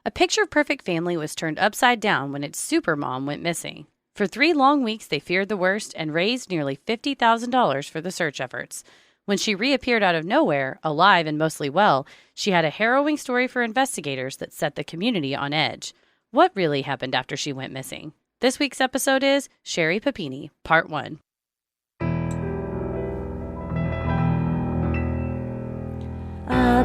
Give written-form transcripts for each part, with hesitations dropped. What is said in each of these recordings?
A picture-perfect family was turned upside down when its supermom went missing. For 3 long weeks, they feared the worst and raised nearly $50,000 for the search efforts. When she reappeared out of nowhere, alive and mostly well, she had a harrowing story for investigators that set the community on edge. What really happened after she went missing? This week's episode is Sherri Papini, Part 1. A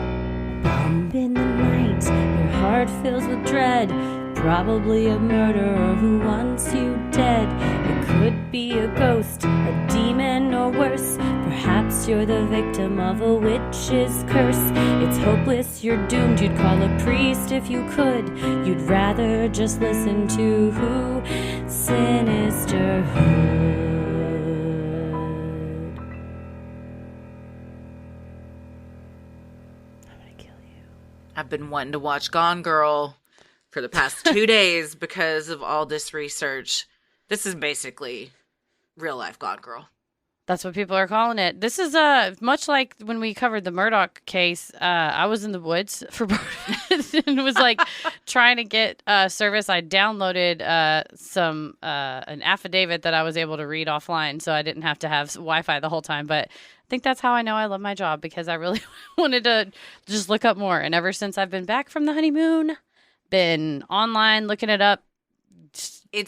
bump in the night, your heart fills with dread. Probably a murderer who wants you dead. It could be a ghost, a demon, or worse. Perhaps you're the victim of a witch's curse. It's hopeless, you're doomed. You'd call a priest if you could. You'd rather just listen to Sinisterhood. I've been wanting to watch Gone Girl for the past 2 days because of all this research. This is basically real life Gone Girl. That's what people are calling it. This is much like when we covered the Murdoch case. I was in the woods for and was like trying to get service. I downloaded an affidavit that I was able to read offline, so I didn't have to have Wi-Fi the whole time. But I think that's how I know I love my job, because I really wanted to just look up more. And ever since I've been back from the honeymoon, been online looking it up.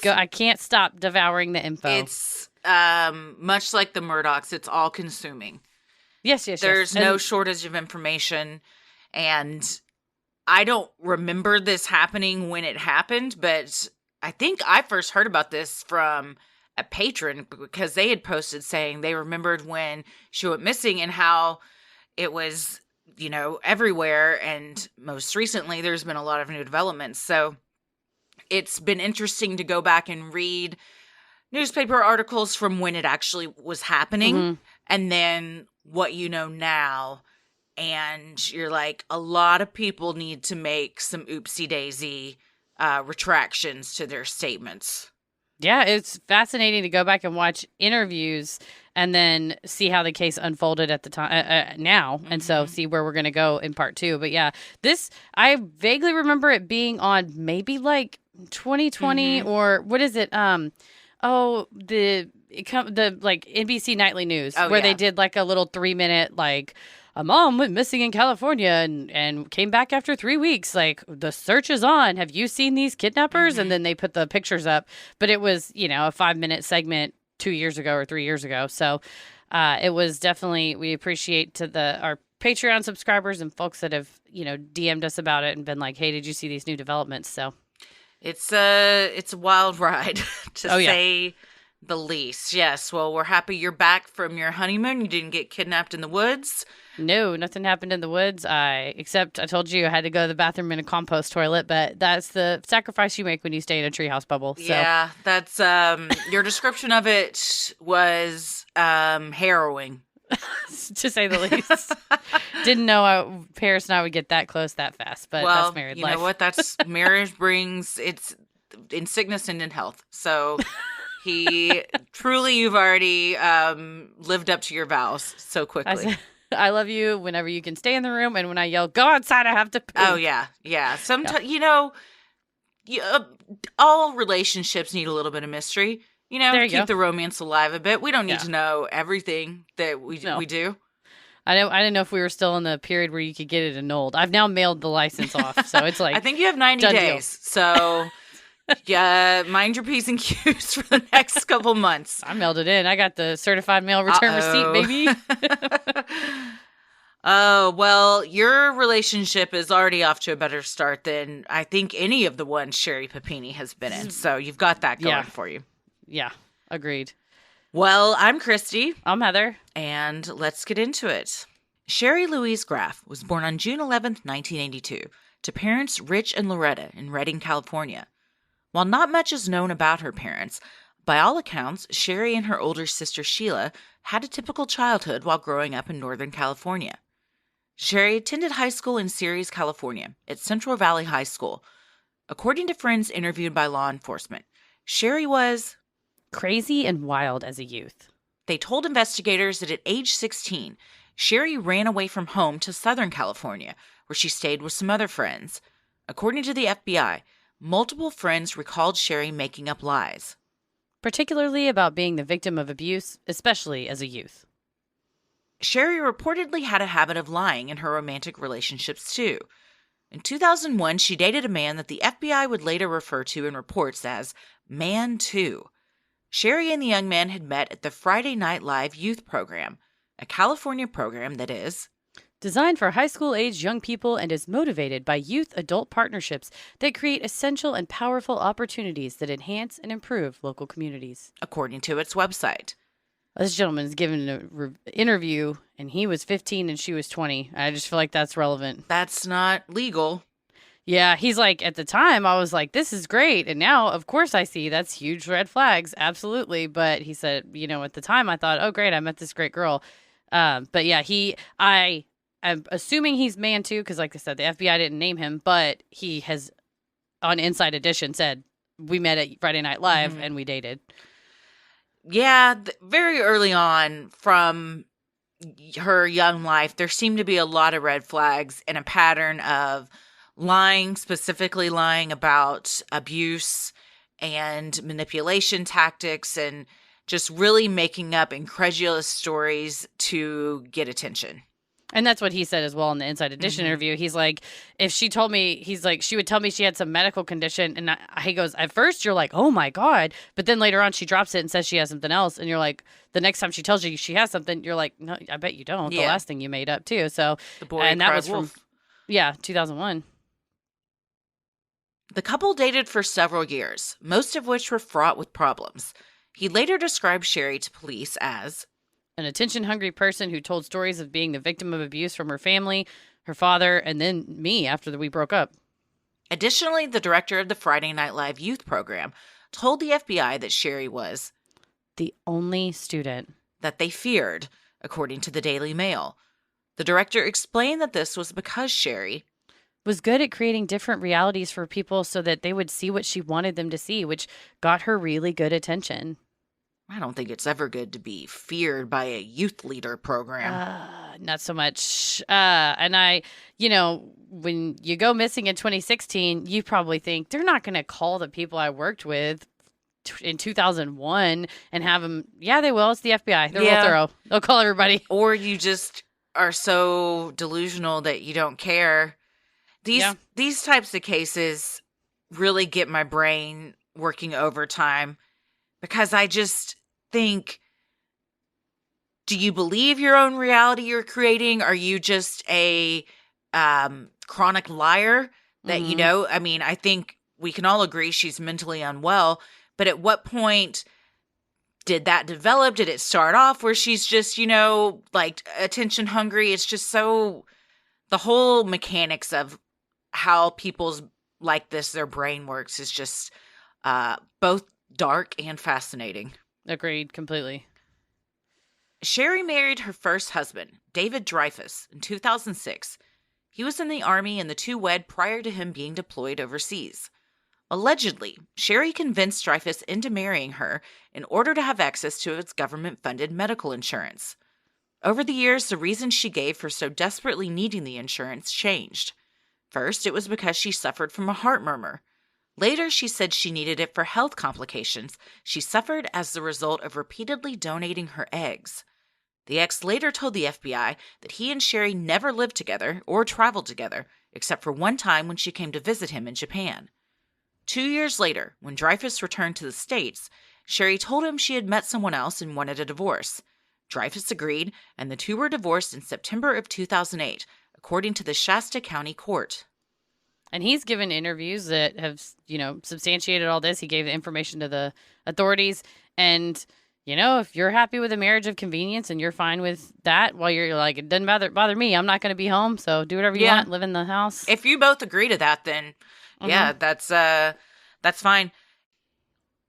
I can't stop devouring the info. It's much like the Murdochs. It's all consuming. Yes. There's no shortage of information. And I don't remember this happening when it happened, but I think I first heard about this from a patron, because they had posted saying they remembered when she went missing and how it was, everywhere. And most recently, there's been a lot of new developments. So it's been interesting to go back and read newspaper articles from when it actually was happening, and then what you know now. And you're like, a lot of people need to make some oopsie-daisy retractions to their statements. Yeah, it's fascinating to go back and watch interviews and then see how the case unfolded at the time now. And so see where we're going to go in part 2. But yeah, I vaguely remember it being on maybe like 2020 or what is it? The NBC Nightly News where they did like a little 3-minute, like, a mom went missing in California and came back after 3 weeks. Like, the search is on. Have you seen these kidnappers? And then they put the pictures up. But it was, a 5-minute segment 2 years ago or 3 years ago. So it was definitely, we appreciate our Patreon subscribers and folks that have, DM'd us about it and been like, hey, did you see these new developments? So it's a wild ride to say the least. Yes. Well, we're happy you're back from your honeymoon. You didn't get kidnapped in the woods. No, nothing happened in the woods. Except I told you I had to go to the bathroom in a compost toilet, but that's the sacrifice you make when you stay in a treehouse bubble. So. Yeah, that's your description of it was harrowing, to say the least. Didn't know Paris and I would get that close that fast, but that's married life. You know what? That's marriage brings it's in sickness and in health. So. You've already lived up to your vows so quickly. I love you whenever you can stay in the room, and when I yell, go outside, I have to poop. Oh, yeah. Sometimes, all relationships need a little bit of mystery. Keep the romance alive a bit. We don't need to know everything that we do. I didn't know if we were still in the period where you could get it annulled. I've now mailed the license off, so it's like I think you have 90 days, so... Yeah, mind your P's and Q's for the next couple months. I mailed it in. I got the certified mail return receipt, baby. Oh, well, your relationship is already off to a better start than I think any of the ones Sherri Papini has been in. So you've got that going for you. Yeah, agreed. Well, I'm Christy. I'm Heather. And let's get into it. Sherri Louise Graff was born on June 11th, 1982, to parents Rich and Loretta in Redding, California. While not much is known about her parents, by all accounts, Sherri and her older sister Sheila had a typical childhood while growing up in Northern California. Sherri attended high school in Ceres, California, at Central Valley High School. According to friends interviewed by law enforcement, Sherri was crazy and wild as a youth. They told investigators that at age 16, Sherri ran away from home to Southern California, where she stayed with some other friends. According to the FBI, multiple friends recalled Sherri making up lies. Particularly about being the victim of abuse, especially as a youth. Sherri reportedly had a habit of lying in her romantic relationships too. In 2001, she dated a man that the FBI would later refer to in reports as Man 2. Sherri and the young man had met at the Friday Night Live youth program, a California program that is designed for high school-aged young people and is motivated by youth-adult partnerships that create essential and powerful opportunities that enhance and improve local communities. According to its website. This gentleman is giving an interview, and he was 15 and she was 20. I just feel like that's relevant. That's not legal. Yeah, he's like, at the time, I was like, this is great. And now, of course, I see that's huge red flags. Absolutely. But he said, at the time, I thought, oh, great, I met this great girl. But yeah, I'm assuming he's Man 2 because, like I said, the FBI didn't name him, but he has, on Inside Edition, said we met at Friday Night Live and we dated. Yeah, very early on from her young life, there seemed to be a lot of red flags and a pattern of lying, specifically lying about abuse and manipulation tactics and just really making up incredulous stories to get attention. And that's what he said as well in the Inside Edition interview. He's like, if she told me, she would tell me she had some medical condition. And he goes, at first you're like, oh my God. But then later on she drops it and says she has something else. And you're like, the next time she tells you she has something, you're like, no, I bet you don't. Yeah. The last thing you made up too. So, the boy and that was wolf. From, 2001. The couple dated for several years, most of which were fraught with problems. He later described Sherri to police as an attention-hungry person who told stories of being the victim of abuse from her family, her father, and then me after we broke up. Additionally, the director of the Friday Night Live youth program told the FBI that Sherri was the only student that they feared, according to the Daily Mail. The director explained that this was because Sherri was good at creating different realities for people so that they would see what she wanted them to see, which got her really good attention. I don't think it's ever good to be feared by a youth leader program. Not so much. And when you go missing in 2016, you probably think they're not going to call the people I worked with in 2001 and have them. Yeah, they will. It's the FBI. They're real thorough. They'll call everybody. Or you just are so delusional that you don't care. These types of cases really get my brain working overtime. Because I just think, do you believe your own reality you're creating? Are you just a chronic liar that, I think we can all agree she's mentally unwell. But at what point did that develop? Did it start off where she's just, like attention hungry? It's just so, the whole mechanics of how people's like this, their brain works is just both dark and fascinating. Agreed, completely. Sherri married her first husband, David Dreyfus, in 2006. He was in the Army and the two wed prior to him being deployed overseas. Allegedly, Sherri convinced Dreyfus into marrying her in order to have access to its government-funded medical insurance. Over the years, the reason she gave for so desperately needing the insurance changed. First, it was because she suffered from a heart murmur. Later, she said she needed it for health complications she suffered as the result of repeatedly donating her eggs. The ex later told the FBI that he and Sherri never lived together or traveled together, except for one time when she came to visit him in Japan. 2 years later, when Dreyfus returned to the States, Sherri told him she had met someone else and wanted a divorce. Dreyfus agreed, and the two were divorced in September of 2008, according to the Shasta County Court. And he's given interviews that have, substantiated all this. He gave the information to the authorities. And, if you're happy with a marriage of convenience and you're fine with that, well, you're like, it doesn't bother me. I'm not going to be home. So do whatever you want. Live in the house. If you both agree to that, then that's fine.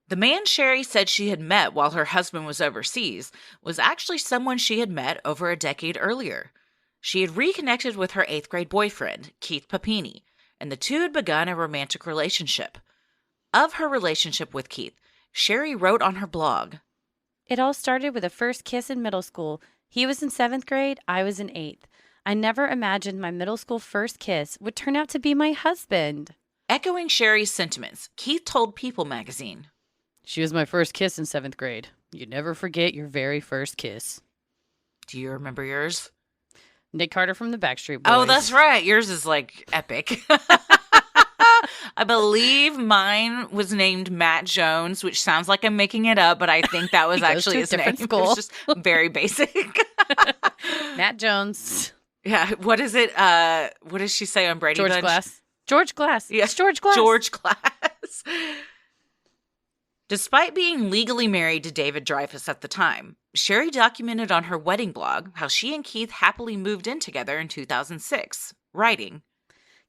The man Sherri said she had met while her husband was overseas was actually someone she had met over a decade earlier. She had reconnected with her 8th grade boyfriend, Keith Papini, and the two had begun a romantic relationship. Of her relationship with Keith, Sherri wrote on her blog, "It all started with a first kiss in middle school. He was in 7th grade, I was in 8th. I never imagined my middle school first kiss would turn out to be my husband. Echoing Sherri's sentiments, Keith told People magazine, She was my first kiss in 7th grade. You never forget your very first kiss. do you remember yours? Nick Carter from the Backstreet Boys. Oh, that's right. Yours is like epic. I believe mine was named Matt Jones, which sounds like I'm making it up, but I think that was He goes actually to a his name. different It school. was just very basic. Matt Jones. Yeah. What is it? What does she say on Brady George Bunch? Glass. George Glass. Yeah. It's George Glass. George Glass. Despite being legally married to David Dreyfus at the time, Sherri documented on her wedding blog how she and Keith happily moved in together in 2006, writing,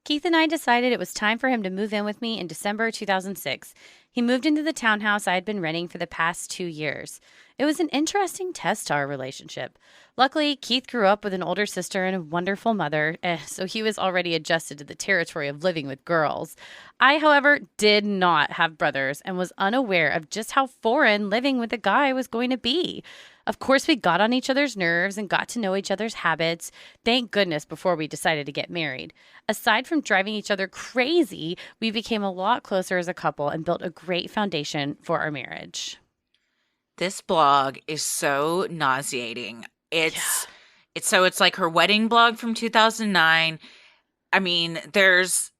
Keith and I decided it was time for him to move in with me in December 2006. He moved into the townhouse I had been renting for the past 2 years. It was an interesting test to our relationship. Luckily, Keith grew up with an older sister and a wonderful mother, so he was already adjusted to the territory of living with girls. I, however, did not have brothers and was unaware of just how foreign living with a guy was going to be. Of course, we got on each other's nerves and got to know each other's habits. Thank goodness before we decided to get married. Aside from driving each other crazy, we became a lot closer as a couple and built a great foundation for our marriage. this blog is so nauseating. It's like her wedding blog from 2009. I mean, there's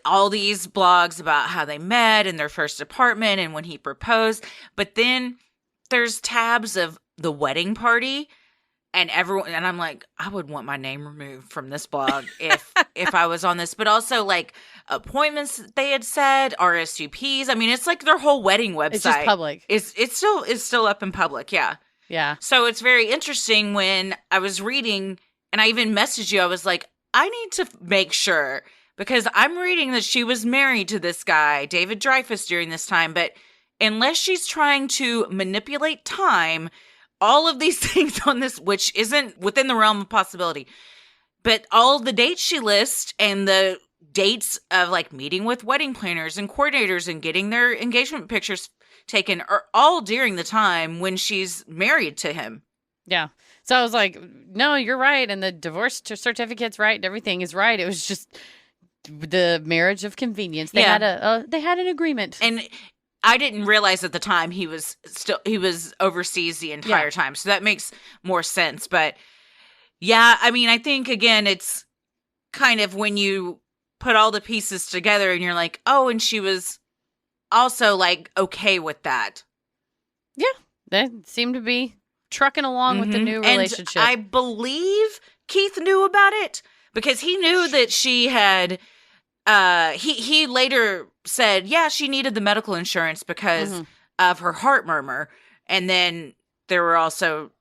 all these blogs about how they met in their first apartment and when he proposed, but then there's tabs of the wedding party and everyone, and I'm like, I would want my name removed from this blog if I was on this, but also like appointments that they had said, RSVPs. I mean, it's like their whole wedding website. It's just public. It's still up in public, yeah. Yeah. So it's very interesting when I was reading, and I even messaged you, I was like, I need to make sure, because I'm reading that she was married to this guy, David Dreyfus, during this time, but unless she's trying to manipulate time, all of these things on this, which isn't within the realm of possibility, but all the dates she lists and the dates of like meeting with wedding planners and coordinators and getting their engagement pictures taken are all during the time when she's married to him. Yeah. So I was like, no, you're right. And the divorce certificate's right. And everything is right. It was just the marriage of convenience. They had an agreement. And I didn't realize at the time he was overseas the entire time. So that makes more sense. But yeah, I mean, I think again, it's kind of when you put all the pieces together and you're like, oh, and she was also like okay with that. Yeah. They seem to be trucking along with the new relationship. And I believe Keith knew about it because he knew that she had he later said, yeah, she needed the medical insurance because of her heart murmur. And then there were also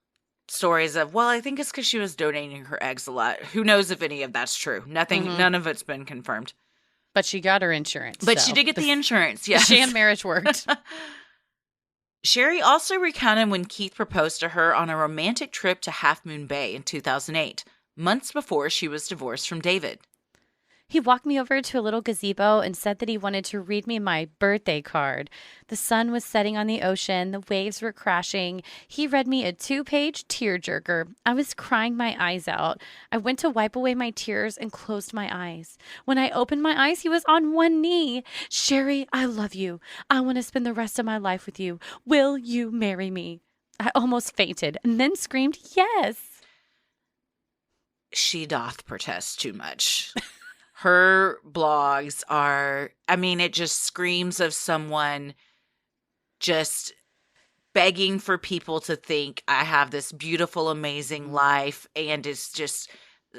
stories of, well, I think it's because she was donating her eggs a lot. Who knows if any of that's true? None of it's been confirmed. But she got her insurance. But she did get the insurance, yes. The sham marriage worked. Sherri also recounted when Keith proposed to her on a romantic trip to Half Moon Bay in 2008, months before she was divorced from David. He walked me over to a little gazebo and said that he wanted to read me my birthday card. The sun was setting on the ocean. The waves were crashing. He read me a 2-page tearjerker. I was crying my eyes out. I went to wipe away my tears and closed my eyes. When I opened my eyes, he was on one knee. Sherri, I love you. I want to spend the rest of my life with you. Will you marry me? I almost fainted and then screamed, yes. She doth protest too much. Her blogs are, I mean, it just screams of someone just begging for people to think I have this beautiful, amazing life and it's just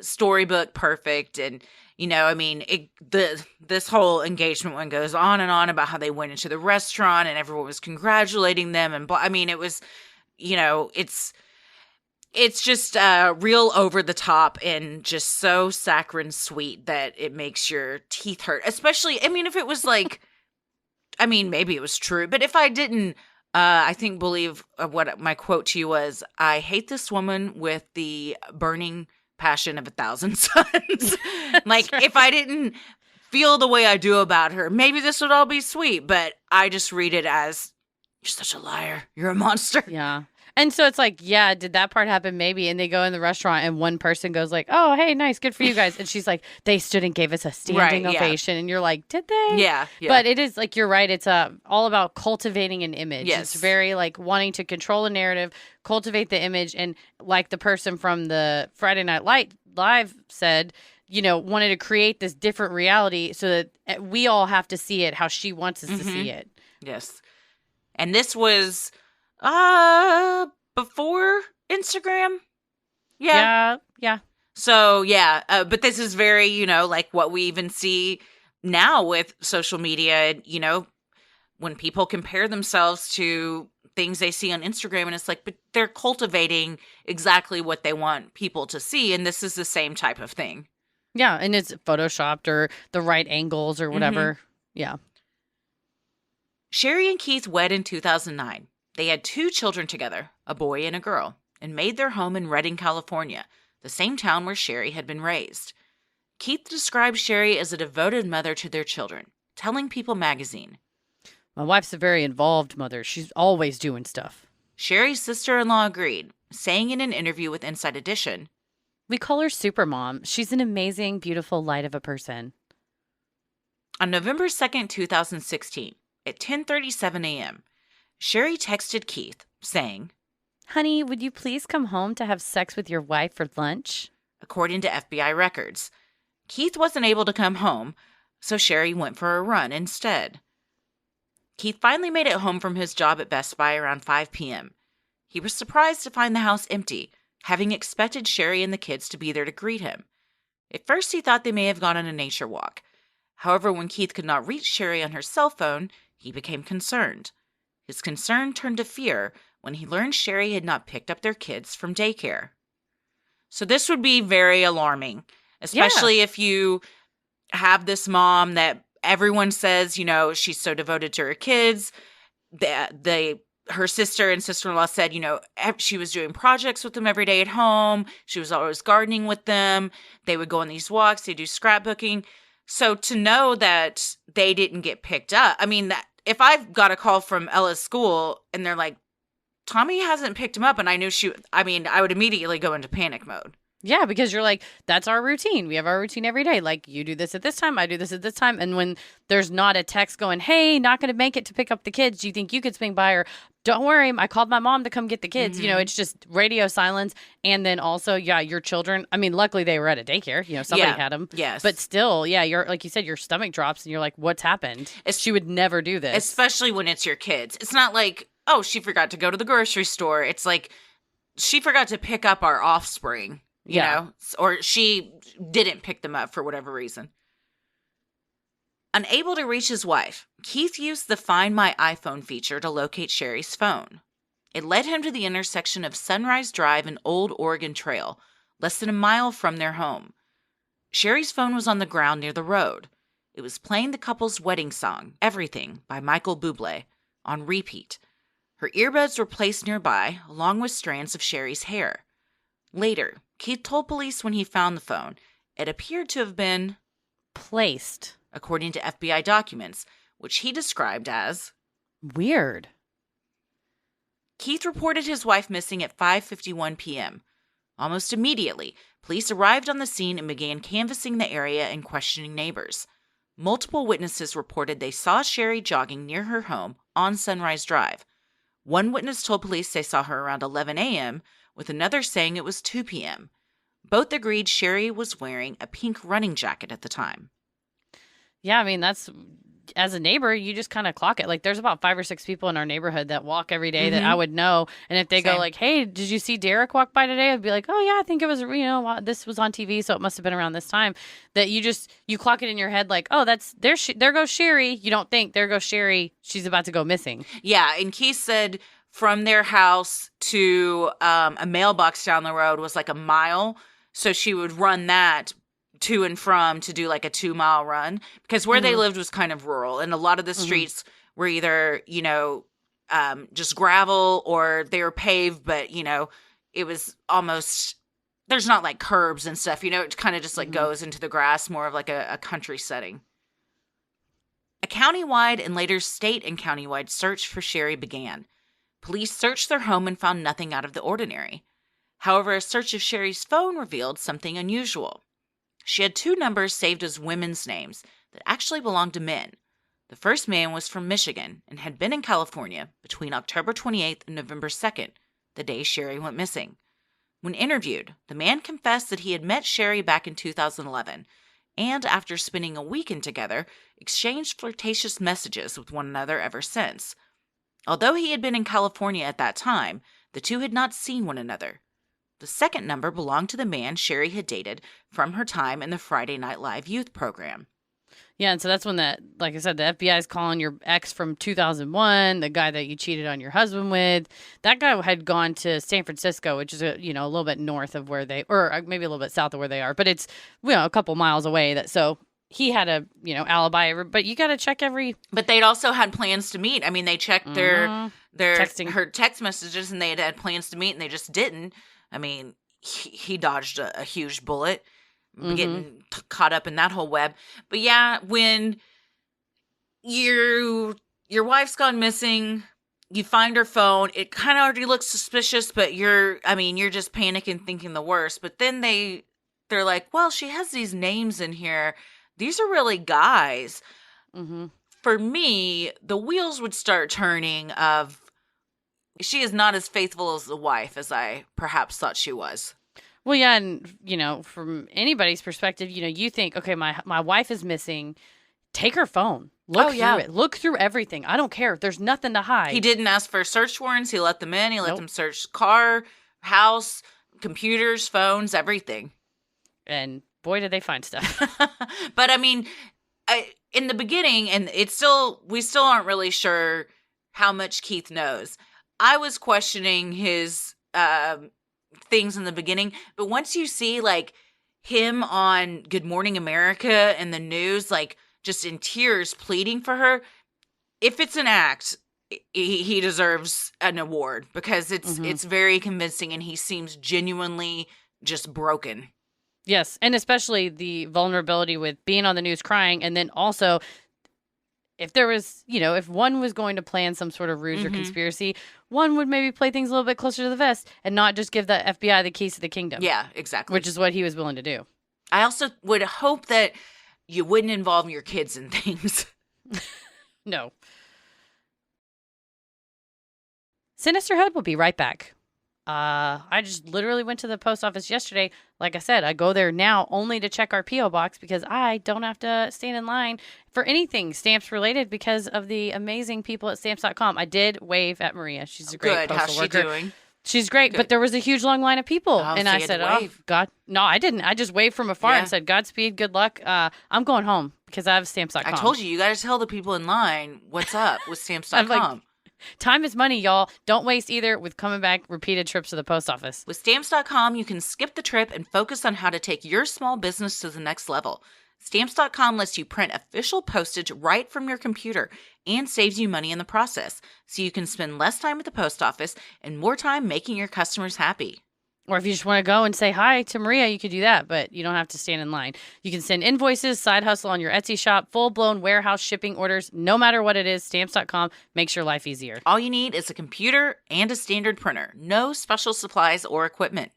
storybook perfect. And, you know, I mean, this whole engagement one goes on and on about how they went into the restaurant and everyone was congratulating them. And I mean, it was, you know, it's just real over the top and just so saccharine sweet that it makes your teeth hurt. Especially, I mean, if it was like, I mean, maybe it was true, but if I didn't, I think believe what my quote to you was, I hate this woman with the burning passion of 1,000 suns. Like, right. If I didn't feel the way I do about her, maybe this would all be sweet, but I just read it as, you're such a liar. You're a monster. Yeah. And so it's like, yeah, did that part happen? Maybe. And they go in the restaurant and one person goes like, oh, hey, nice. Good for you guys. And she's like, they stood and gave us a standing Right, yeah. ovation. And you're like, did they? Yeah, yeah. But it is like, you're right. It's all about cultivating an image. Yes. It's very like wanting to control a narrative, cultivate the image. And like the person from the Friday Night Live said, wanted to create this different reality so that we all have to see it how she wants us to see it. Yes. And this was before Instagram. Yeah. So yeah, but this is very, like what we even see now with social media, when people compare themselves to things they see on Instagram, and it's like, but they're cultivating exactly what they want people to see. And this is the same type of thing. Yeah. And it's photoshopped or the right angles or whatever. Yeah. Sherri and Keith wed in 2009. They had 2 children together, a boy and a girl, and made their home in Redding, California, the same town where Sherri had been raised. Keith described Sherri as a devoted mother to their children, telling People magazine. My wife's a very involved mother. She's always doing stuff. Sherri's sister-in-law agreed, saying in an interview with Inside Edition, we call her Supermom. She's an amazing, beautiful light of a person. On November 2nd, 2016, at 10:37 a.m., Sherri texted Keith, saying, honey, would you please come home to have sex with your wife for lunch? According to FBI records. Keith wasn't able to come home, so Sherri went for a run instead. Keith finally made it home from his job at Best Buy around 5 p.m. He was surprised to find the house empty, having expected Sherri and the kids to be there to greet him. At first, he thought they may have gone on a nature walk. However, when Keith could not reach Sherri on her cell phone, he became concerned. His concern turned to fear when he learned Sherri had not picked up their kids from daycare. So this would be very alarming, especially if you have this mom that everyone says, she's so devoted to her kids. Her sister and sister-in-law said, she was doing projects with them every day at home. She was always gardening with them. They would go on these walks. They do scrapbooking. So to know that they didn't get picked up, if I've got a call from Ella's school and they're like, Tommy hasn't picked him up, and I knew I would immediately go into panic mode. Yeah, because you're like, that's our routine. We have our routine every day. Like, you do this at this time, I do this at this time. And when there's not a text going, hey, not going to make it to pick up the kids, do you think you could swing by? Or don't worry, I called my mom to come get the kids. It's just radio silence. And then also, your children, luckily they were at a daycare. Somebody had them. Yes. But still, you're like you said, your stomach drops and you're like, what's happened? She would never do this. Especially when it's your kids. It's not like, oh, she forgot to go to the grocery store. It's like, she forgot to pick up our offspring. Or she didn't pick them up for whatever reason. Unable to reach his wife, Keith used the Find My iPhone feature to locate Sherri's phone. It led him to the intersection of Sunrise Drive and Old Oregon Trail, less than a mile from their home. Sherri's phone was on the ground near the road. It was playing the couple's wedding song, Everything, by Michael Bublé, on repeat. Her earbuds were placed nearby, along with strands of Sherri's hair. Later, Keith told police when he found the phone, it appeared to have been placed, according to FBI documents, which he described as weird. Keith reported his wife missing at 5:51 p.m. Almost immediately, police arrived on the scene and began canvassing the area and questioning neighbors. Multiple witnesses reported they saw Sherri jogging near her home on Sunrise Drive. One witness told police they saw her around 11 a.m., with another saying it was 2 p.m. Both agreed Sherri was wearing a pink running jacket at the time. Yeah, that's, as a neighbor, you just kind of clock it. Like, there's about 5 or 6 people in our neighborhood that walk every day that I would know. And if they go like, hey, did you see Derek walk by today? I'd be like, oh, yeah, I think it was, this was on TV, so it must have been around this time. That you clock it in your head like, oh, there goes Sherri. You don't think, there goes Sherri. She's about to go missing. Yeah, and Keith said from their house to a mailbox down the road was like a mile. So she would run that to and from to do like a 2-mile run, because where they lived was kind of rural. And a lot of the streets were either, just gravel or they were paved, but, it was almost, there's not like curbs and stuff, it kind of just like goes into the grass, more of like a country setting. A countywide and later state and countywide search for Sherri began. Police searched their home and found nothing out of the ordinary. However, a search of Sherri's phone revealed something unusual. She had 2 numbers saved as women's names that actually belonged to men. The first man was from Michigan and had been in California between October 28th and November 2nd, the day Sherri went missing. When interviewed, the man confessed that he had met Sherri back in 2011 and, after spending a weekend together, exchanged flirtatious messages with one another ever since. Although he had been in California at that time, the two had not seen one another. The second number belonged to the man Sherri had dated from her time in the Friday Night Live youth program. Yeah, and so that's when like I said, the FBI is calling your ex from 2001, the guy that you cheated on your husband with. That guy had gone to San Francisco, which is a little bit north of where they, or maybe a little bit south of where they are, but it's a couple miles away. So he had a alibi, but you got to check every. But they'd also had plans to meet. I mean, they checked her text messages, and they had plans to meet, and they just didn't. I mean, he dodged a huge bullet. Getting caught up in that whole web. But yeah, when your wife's gone missing, you find her phone, it kind of already looks suspicious, but you're just panicking, thinking the worst. But then they're like, well, she has these names in here. These are really guys. Mm-hmm. For me, the wheels would start turning of she is not as faithful as the wife as I perhaps thought she was. Well, yeah, and, from anybody's perspective, you think, okay, my wife is missing. Take her phone. Look through it. Look through everything. I don't care. There's nothing to hide. He didn't ask for search warrants. He let them in. He let them search car, house, computers, phones, everything. And boy, did they find stuff. But, I mean, in the beginning, and we still aren't really sure how much Keith knows. I was questioning his things in the beginning, but once you see like him on Good Morning America and the news, like just in tears pleading for her, if it's an act, he deserves an award because it's very convincing and he seems genuinely just broken. Yes, and especially the vulnerability with being on the news crying, and then also if there was, if one was going to plan some sort of ruse or conspiracy, one would maybe play things a little bit closer to the vest and not just give the FBI the keys to the kingdom. Yeah, exactly. Which is what he was willing to do. I also would hope that you wouldn't involve your kids in things. No. Sinisterhood will be right back. I just literally went to the post office yesterday. Like I said, I go there now only to check our P.O. box because I don't have to stand in line for anything stamps related because of the amazing people at stamps.com. I did wave at Maria. She's a great postal worker. How's she doing? She's great, but there was a huge long line of people. And I said, oh, God. No, I didn't. I just waved from afar and said, Godspeed, good luck. I'm going home because I have stamps.com. I told you got to tell the people in line what's up with stamps.com. Time is money, y'all. Don't waste either with coming back repeated trips to the post office. With Stamps.com, you can skip the trip and focus on how to take your small business to the next level. Stamps.com lets you print official postage right from your computer and saves you money in the process, so you can spend less time at the post office and more time making your customers happy. Or if you just want to go and say hi to Maria, you could do that, but you don't have to stand in line. You can send invoices, side hustle on your Etsy shop, full-blown warehouse shipping orders, no matter what it is. Stamps.com makes your life easier. All you need is a computer and a standard printer. No special supplies or equipment.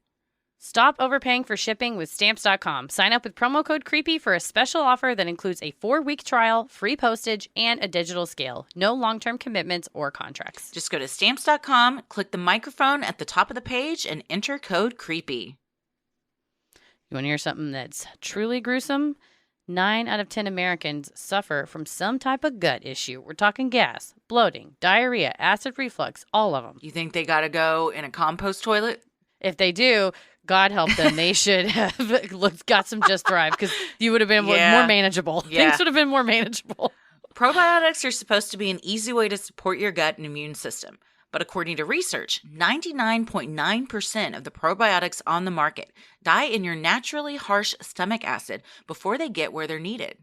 Stop overpaying for shipping with Stamps.com. Sign up with promo code CREEPY for a special offer that includes a 4-week trial, free postage, and a digital scale. No long-term commitments or contracts. Just go to Stamps.com, click the microphone at the top of the page, and enter code CREEPY. You want to hear something that's truly gruesome? 9 out of 10 Americans suffer from some type of gut issue. We're talking gas, bloating, diarrhea, acid reflux, all of them. You think they got to go in a compost toilet? If they do, God help them. They should have got some Just Thrive because you would have been more manageable. Yeah. Things would have been more manageable. Probiotics are supposed to be an easy way to support your gut and immune system. But according to research, 99.9% of the probiotics on the market die in your naturally harsh stomach acid before they get where they're needed.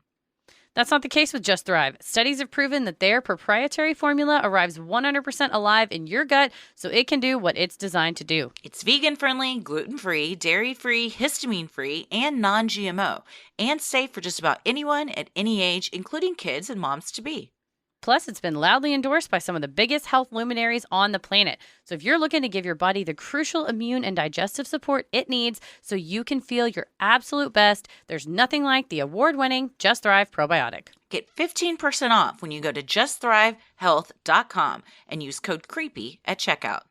That's not the case with Just Thrive. Studies have proven that their proprietary formula arrives 100% alive in your gut so it can do what it's designed to do. It's vegan-friendly, gluten-free, dairy-free, histamine-free, and non-GMO, and safe for just about anyone at any age, including kids and moms-to-be. Plus, it's been loudly endorsed by some of the biggest health luminaries on the planet. So if you're looking to give your body the crucial immune and digestive support it needs so you can feel your absolute best, there's nothing like the award-winning Just Thrive probiotic. Get 15% off when you go to justthrivehealth.com and use code CREEPY at checkout.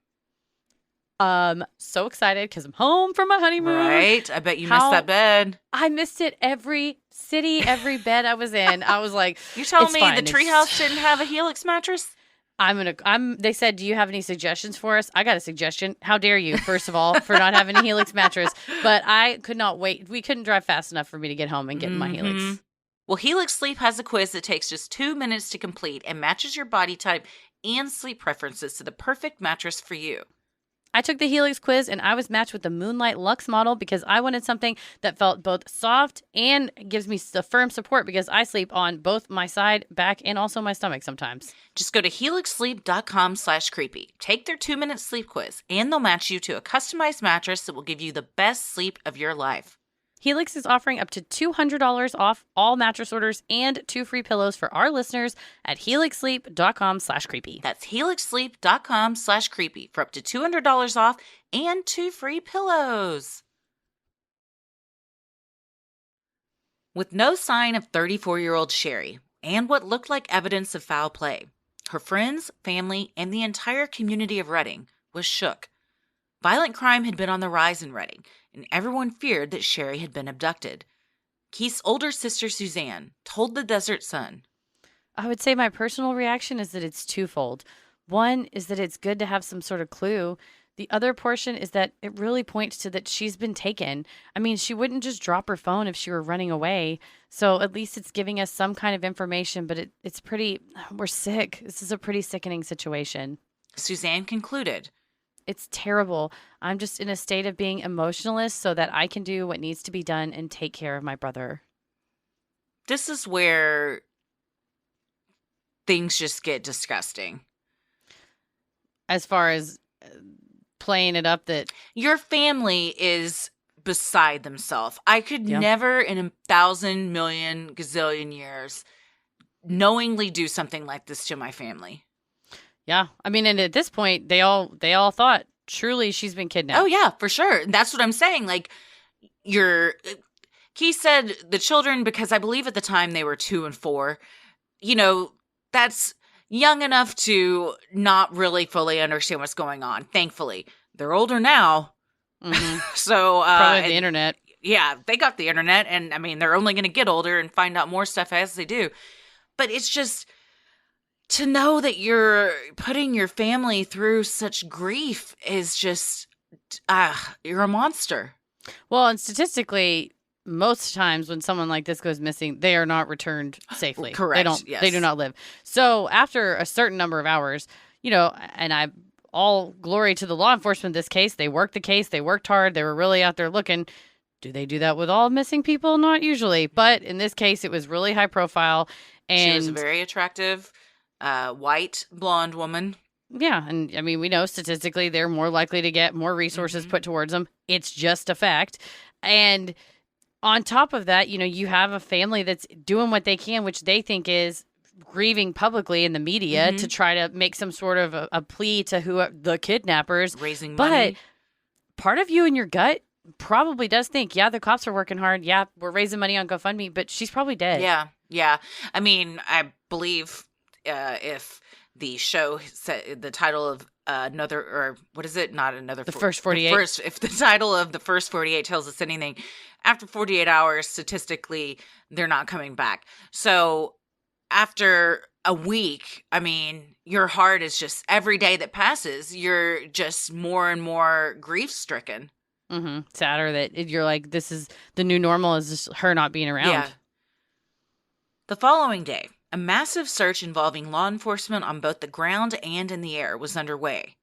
So excited because I'm home from my honeymoon. Right? I bet you missed that bed. I missed it every city, every bed I was in. I was like, you're telling me fine. the treehouse didn't have a Helix mattress? They said, do you have any suggestions for us? I got a suggestion. How dare you, first of all, for not having a Helix mattress. But I could not wait. We couldn't drive fast enough for me to get home and get in my Helix. Well, Helix Sleep has a quiz that takes just 2 minutes to complete and matches your body type and sleep preferences to the perfect mattress for you. I took the Helix quiz and I was matched with the Moonlight Luxe model because I wanted something that felt both soft and gives me the firm support because I sleep on both my side, back, and also my stomach sometimes. Just go to helixsleep.com/creepy. Take their 2-minute sleep quiz and they'll match you to a customized mattress that will give you the best sleep of your life. Helix is offering up to $200 off all mattress orders and 2 free pillows for our listeners at helixsleep.com/creepy. That's helixsleep.com/creepy for up to $200 off and 2 free pillows. With no sign of 34-year-old Sherri and what looked like evidence of foul play, her friends, family, and the entire community of Redding was shook. Violent crime had been on the rise in Redding, and everyone feared that Sherri had been abducted. Keith's older sister, Suzanne, told the Desert Sun, I would say my personal reaction is that it's twofold. One is that it's good to have some sort of clue. The other portion is that it really points to that she's been taken. I mean, she wouldn't just drop her phone if she were running away. So at least it's giving us some kind of information, but it's pretty, we're sick. This is a pretty sickening situation. Suzanne concluded, It's terrible. I'm just in a state of being emotionless so that I can do what needs to be done and take care of my brother. This is where things just get disgusting. As far as playing it up that your family is beside themselves. I could never in 1,000 million gazillion years knowingly do something like this to my family. Yeah. I mean, and at this point, they all thought, truly, she's been kidnapped. Oh, yeah, for sure. That's what I'm saying. Like, Keith said the children, because I believe at the time they were 2 and 4, that's young enough to not really fully understand what's going on. Thankfully, they're older now. Mm-hmm. So, probably the internet. Yeah, they got the internet. And I mean, they're only going to get older and find out more stuff as they do. But it's just, to know that you're putting your family through such grief is just, you're a monster. Well, and statistically, most times when someone like this goes missing, they are not returned safely. Correct. They do not live. So after a certain number of hours, and all glory to the law enforcement in this case. They worked the case. They worked hard. They were really out there looking. Do they do that with all missing people? Not usually. But in this case, it was really high profile. And she was a very attractive white blonde woman. Yeah. And I mean, we know statistically they're more likely to get more resources put towards them. It's just a fact. And on top of that, you have a family that's doing what they can, which they think is grieving publicly in the media to try to make some sort of a plea to the kidnappers. Raising money. But part of you in your gut probably does think, yeah, the cops are working hard. Yeah, we're raising money on GoFundMe, but she's probably dead. Yeah. Yeah. I mean, I believe if the show said the title of another, or what is it? Not another. The first 48. If the title of the first 48 tells us anything, after 48 hours, statistically, they're not coming back. So after a week, I mean, your heart is just, every day that passes, you're just more and more grief stricken. Mm-hmm. Sadder that you're like, this is the new normal, is just her not being around. Yeah. The following day, a massive search involving law enforcement on both the ground and in the air was underway.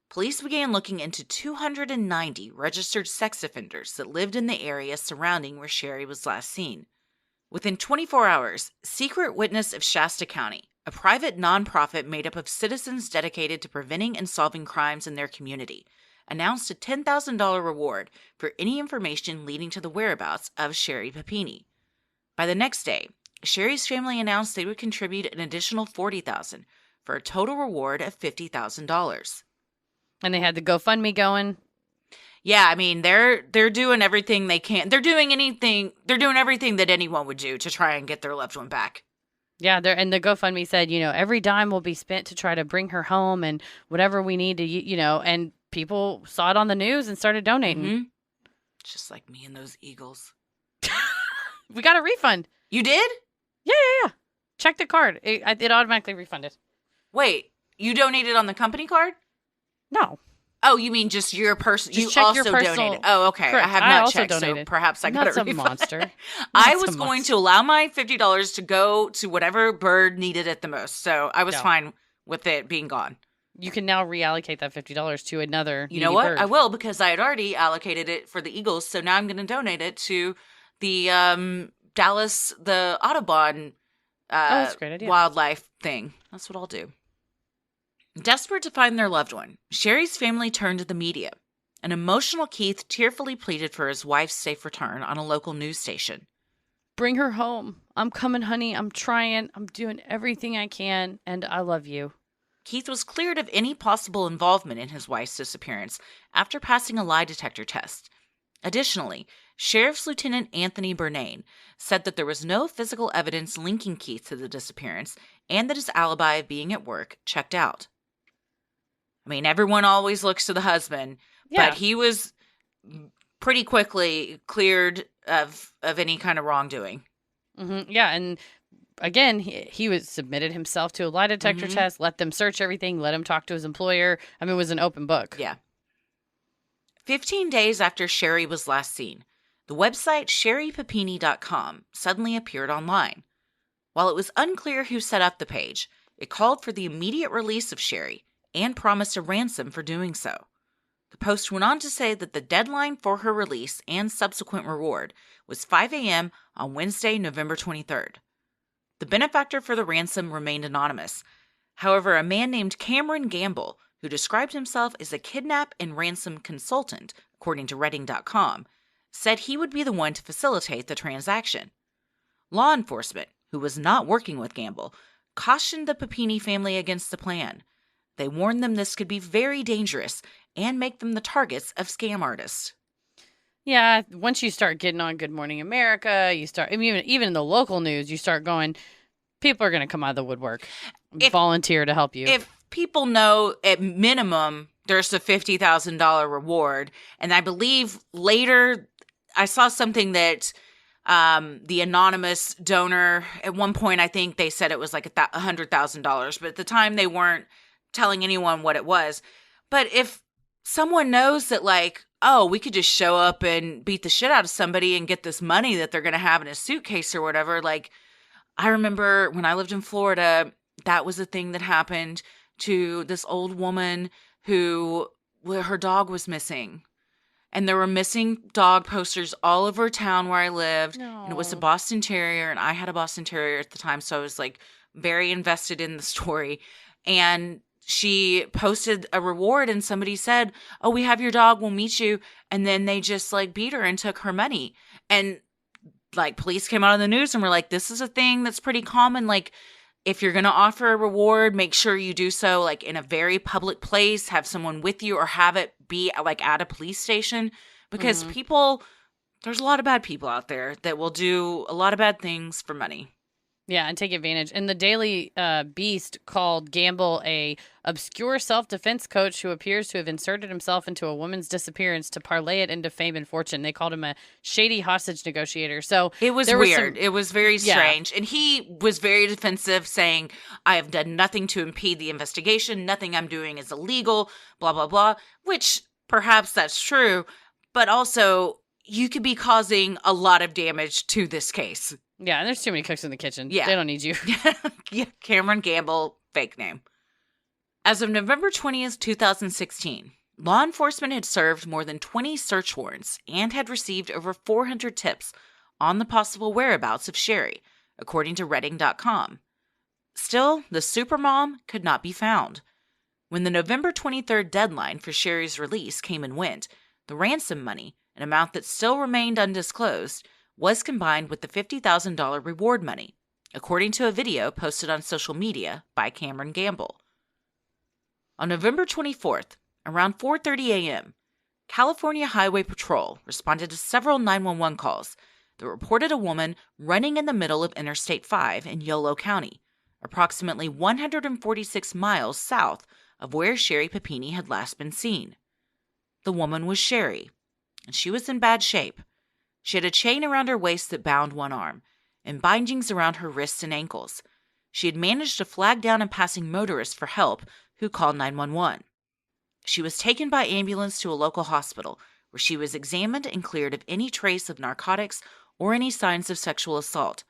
Police began looking into 290 registered sex offenders that lived in the area surrounding where Sherri was last seen. Within 24 hours, Secret Witness of Shasta County, a private nonprofit made up of citizens dedicated to preventing and solving crimes in their community, announced a $10,000 reward for any information leading to the whereabouts of Sherri Papini. By the next day, Sherri's family announced they would contribute an additional $40,000 for a total reward of $50,000. And they had the GoFundMe going. Yeah, I mean, they're doing everything they can. They're doing everything that anyone would do to try and get their loved one back. Yeah, and the GoFundMe said, every dime will be spent to try to bring her home and whatever we need to, and people saw it on the news and started donating. Mm-hmm. Just like me and those Eagles. We got a refund. You did? Yeah. Check the card. It automatically refunded. Wait, you donated on the company card? No. Oh, you mean just your person? Just you check also your personal... donated. Oh, okay. Correct. I have not also checked, donated. so perhaps I got Not a some refund. monster. I was going to allow my $50 to go to whatever bird needed it the most, so I was fine with it being gone. You can now reallocate that $50 to another. You know what? Bird. I will, because I had already allocated it for the Eagles, so now I'm going to donate it to the Dallas, the Audubon that's a great idea. wildlife thing. That's what I'll do. Desperate to find their loved one, Sherri's family turned to the media. An emotional Keith tearfully pleaded for his wife's safe return on a local news station. Bring her home. I'm coming, honey. I'm trying. I'm doing everything I can, and I love you. Keith was cleared of any possible involvement in his wife's disappearance after passing a lie detector test. Additionally, Sheriff's Lieutenant Anthony Burnane said that there was no physical evidence linking Keith to the disappearance and that his alibi of being at work checked out. I mean, everyone always looks to the husband, but he was pretty quickly cleared of any kind of wrongdoing. Mm-hmm. Yeah, and again, he was submitted himself to a lie detector test, let them search everything, let him talk to his employer. I mean, it was an open book. Yeah. 15 days after Sherri was last seen, the website sherripapini.com suddenly appeared online. While it was unclear who set up the page, it called for the immediate release of Sherri and promised a ransom for doing so. The post went on to say that the deadline for her release and subsequent reward was 5 a.m. on Wednesday, November 23rd. The benefactor for the ransom remained anonymous. However, a man named Cameron Gamble, who described himself as a kidnap and ransom consultant, according to Redding.com, said he would be the one to facilitate the transaction. Law enforcement, who was not working with Gamble, cautioned the Papini family against the plan. They warned them this could be very dangerous and make them the targets of scam artists. Yeah, once you start getting on Good Morning America, even in the local news, you start going, people are going to come out of the woodwork, volunteer to help you. If people know at minimum there's a $50,000 reward, and I believe later I saw something that the anonymous donor, at one point I think they said it was like $100,000, but at the time they weren't telling anyone what it was. But if someone knows that, like, oh, we could just show up and beat the shit out of somebody and get this money that they're going to have in a suitcase or whatever. Like, I remember when I lived in Florida, that was a thing that happened to this old woman who her dog was missing. And there were missing dog posters all over town where I lived. No. And it was a Boston Terrier, and I had a Boston Terrier at the time, so I was, like, very invested in the story. And she posted a reward, and somebody said, oh, we have your dog, we'll meet you. And then they just, like, beat her and took her money. And, like, police came out on the news and were like, this is a thing that's pretty common. Like, if you're going to offer a reward, make sure you do so, like, in a very public place, have someone with you, or have it be, like, at a police station. Because there's a lot of bad people out there that will do a lot of bad things for money. Yeah, and take advantage. And the Daily Beast called Gamble a obscure self-defense coach who appears to have inserted himself into a woman's disappearance to parlay it into fame and fortune. They called him a shady hostage negotiator. So it was weird. It was very strange. And he was very defensive, saying, I have done nothing to impede the investigation. Nothing I'm doing is illegal, blah, blah, blah, which perhaps that's true. But also, you could be causing a lot of damage to this case. Yeah, and there's too many cooks in the kitchen. Yeah. They don't need you. Yeah, Cameron Gamble, fake name. As of November 20th, 2016, law enforcement had served more than 20 search warrants and had received over 400 tips on the possible whereabouts of Sherri, according to Redding.com. Still, the Supermom could not be found. When the November 23rd deadline for Sherri's release came and went, the ransom money, an amount that still remained undisclosed, was combined with the $50,000 reward money, according to a video posted on social media by Cameron Gamble. On November 24th, around 4:30 a.m., California Highway Patrol responded to several 911 calls that reported a woman running in the middle of Interstate 5 in Yolo County, approximately 146 miles south of where Sherri Papini had last been seen. The woman was Sherri, and she was in bad shape. She had a chain around her waist that bound one arm, and bindings around her wrists and ankles. She had managed to flag down a passing motorist for help who called 911. She was taken by ambulance to a local hospital where she was examined and cleared of any trace of narcotics or any signs of sexual assault.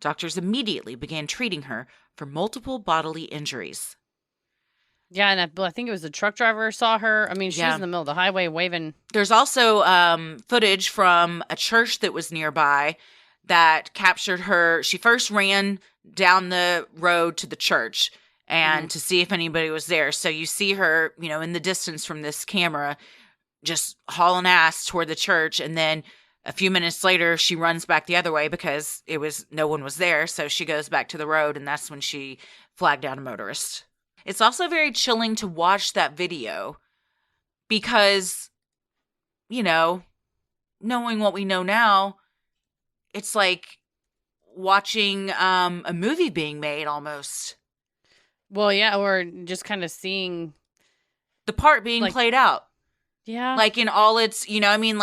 Doctors immediately began treating her for multiple bodily injuries. Yeah, and I think it was the truck driver saw her. I mean, she was Yeah. in the middle of the highway waving. There's also footage from a church that was nearby that captured her. She first ran down the road to the church and to see if anybody was there. So you see her, in the distance from this camera, just hauling ass toward the church. And then a few minutes later, she runs back the other way because no one was there. So she goes back to the road, and that's when she flagged down a motorist. It's also very chilling to watch that video because, knowing what we know now, it's like watching a movie being made almost. Well, yeah, or just kind of seeing the part being played out. Yeah. Like in all its, that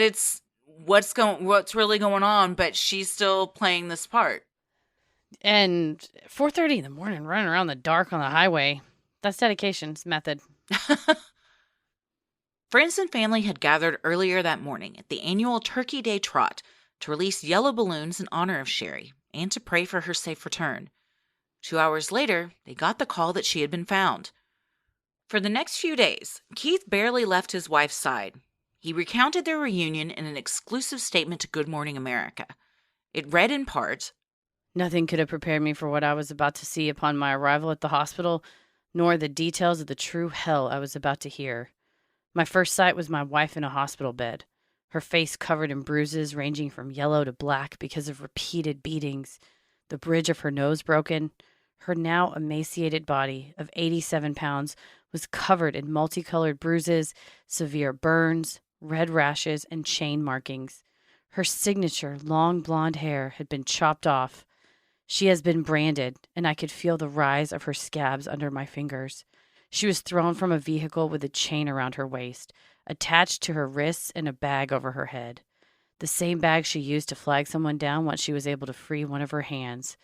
it's what's really going on, but she's still playing this part. And 4:30 in the morning, running around the dark on the highway. That's dedication's method. Friends and family had gathered earlier that morning at the annual Turkey Day Trot to release yellow balloons in honor of Sherri and to pray for her safe return. 2 hours later, they got the call that she had been found. For the next few days, Keith barely left his wife's side. He recounted their reunion in an exclusive statement to Good Morning America. It read in part, "Nothing could have prepared me for what I was about to see upon my arrival at the hospital, nor the details of the true hell I was about to hear. My first sight was my wife in a hospital bed, her face covered in bruises ranging from yellow to black because of repeated beatings, the bridge of her nose broken. Her now emaciated body of 87 pounds was covered in multicolored bruises, severe burns, red rashes, and chain markings. Her signature long blonde hair had been chopped off. She has been branded, and I could feel the rise of her scabs under my fingers. She was thrown from a vehicle with a chain around her waist, attached to her wrists and a bag over her head. The same bag she used to flag someone down once she was able to free one of her hands.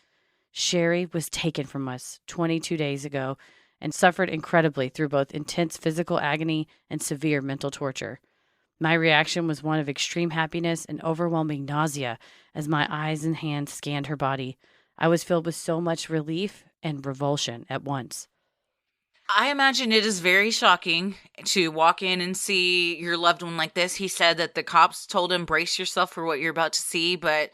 Sherri was taken from us 22 days ago and suffered incredibly through both intense physical agony and severe mental torture. My reaction was one of extreme happiness and overwhelming nausea as my eyes and hands scanned her body. I was filled with so much relief and revulsion at once." I imagine it is very shocking to walk in and see your loved one like this. He said that the cops told him, brace yourself for what you're about to see, but,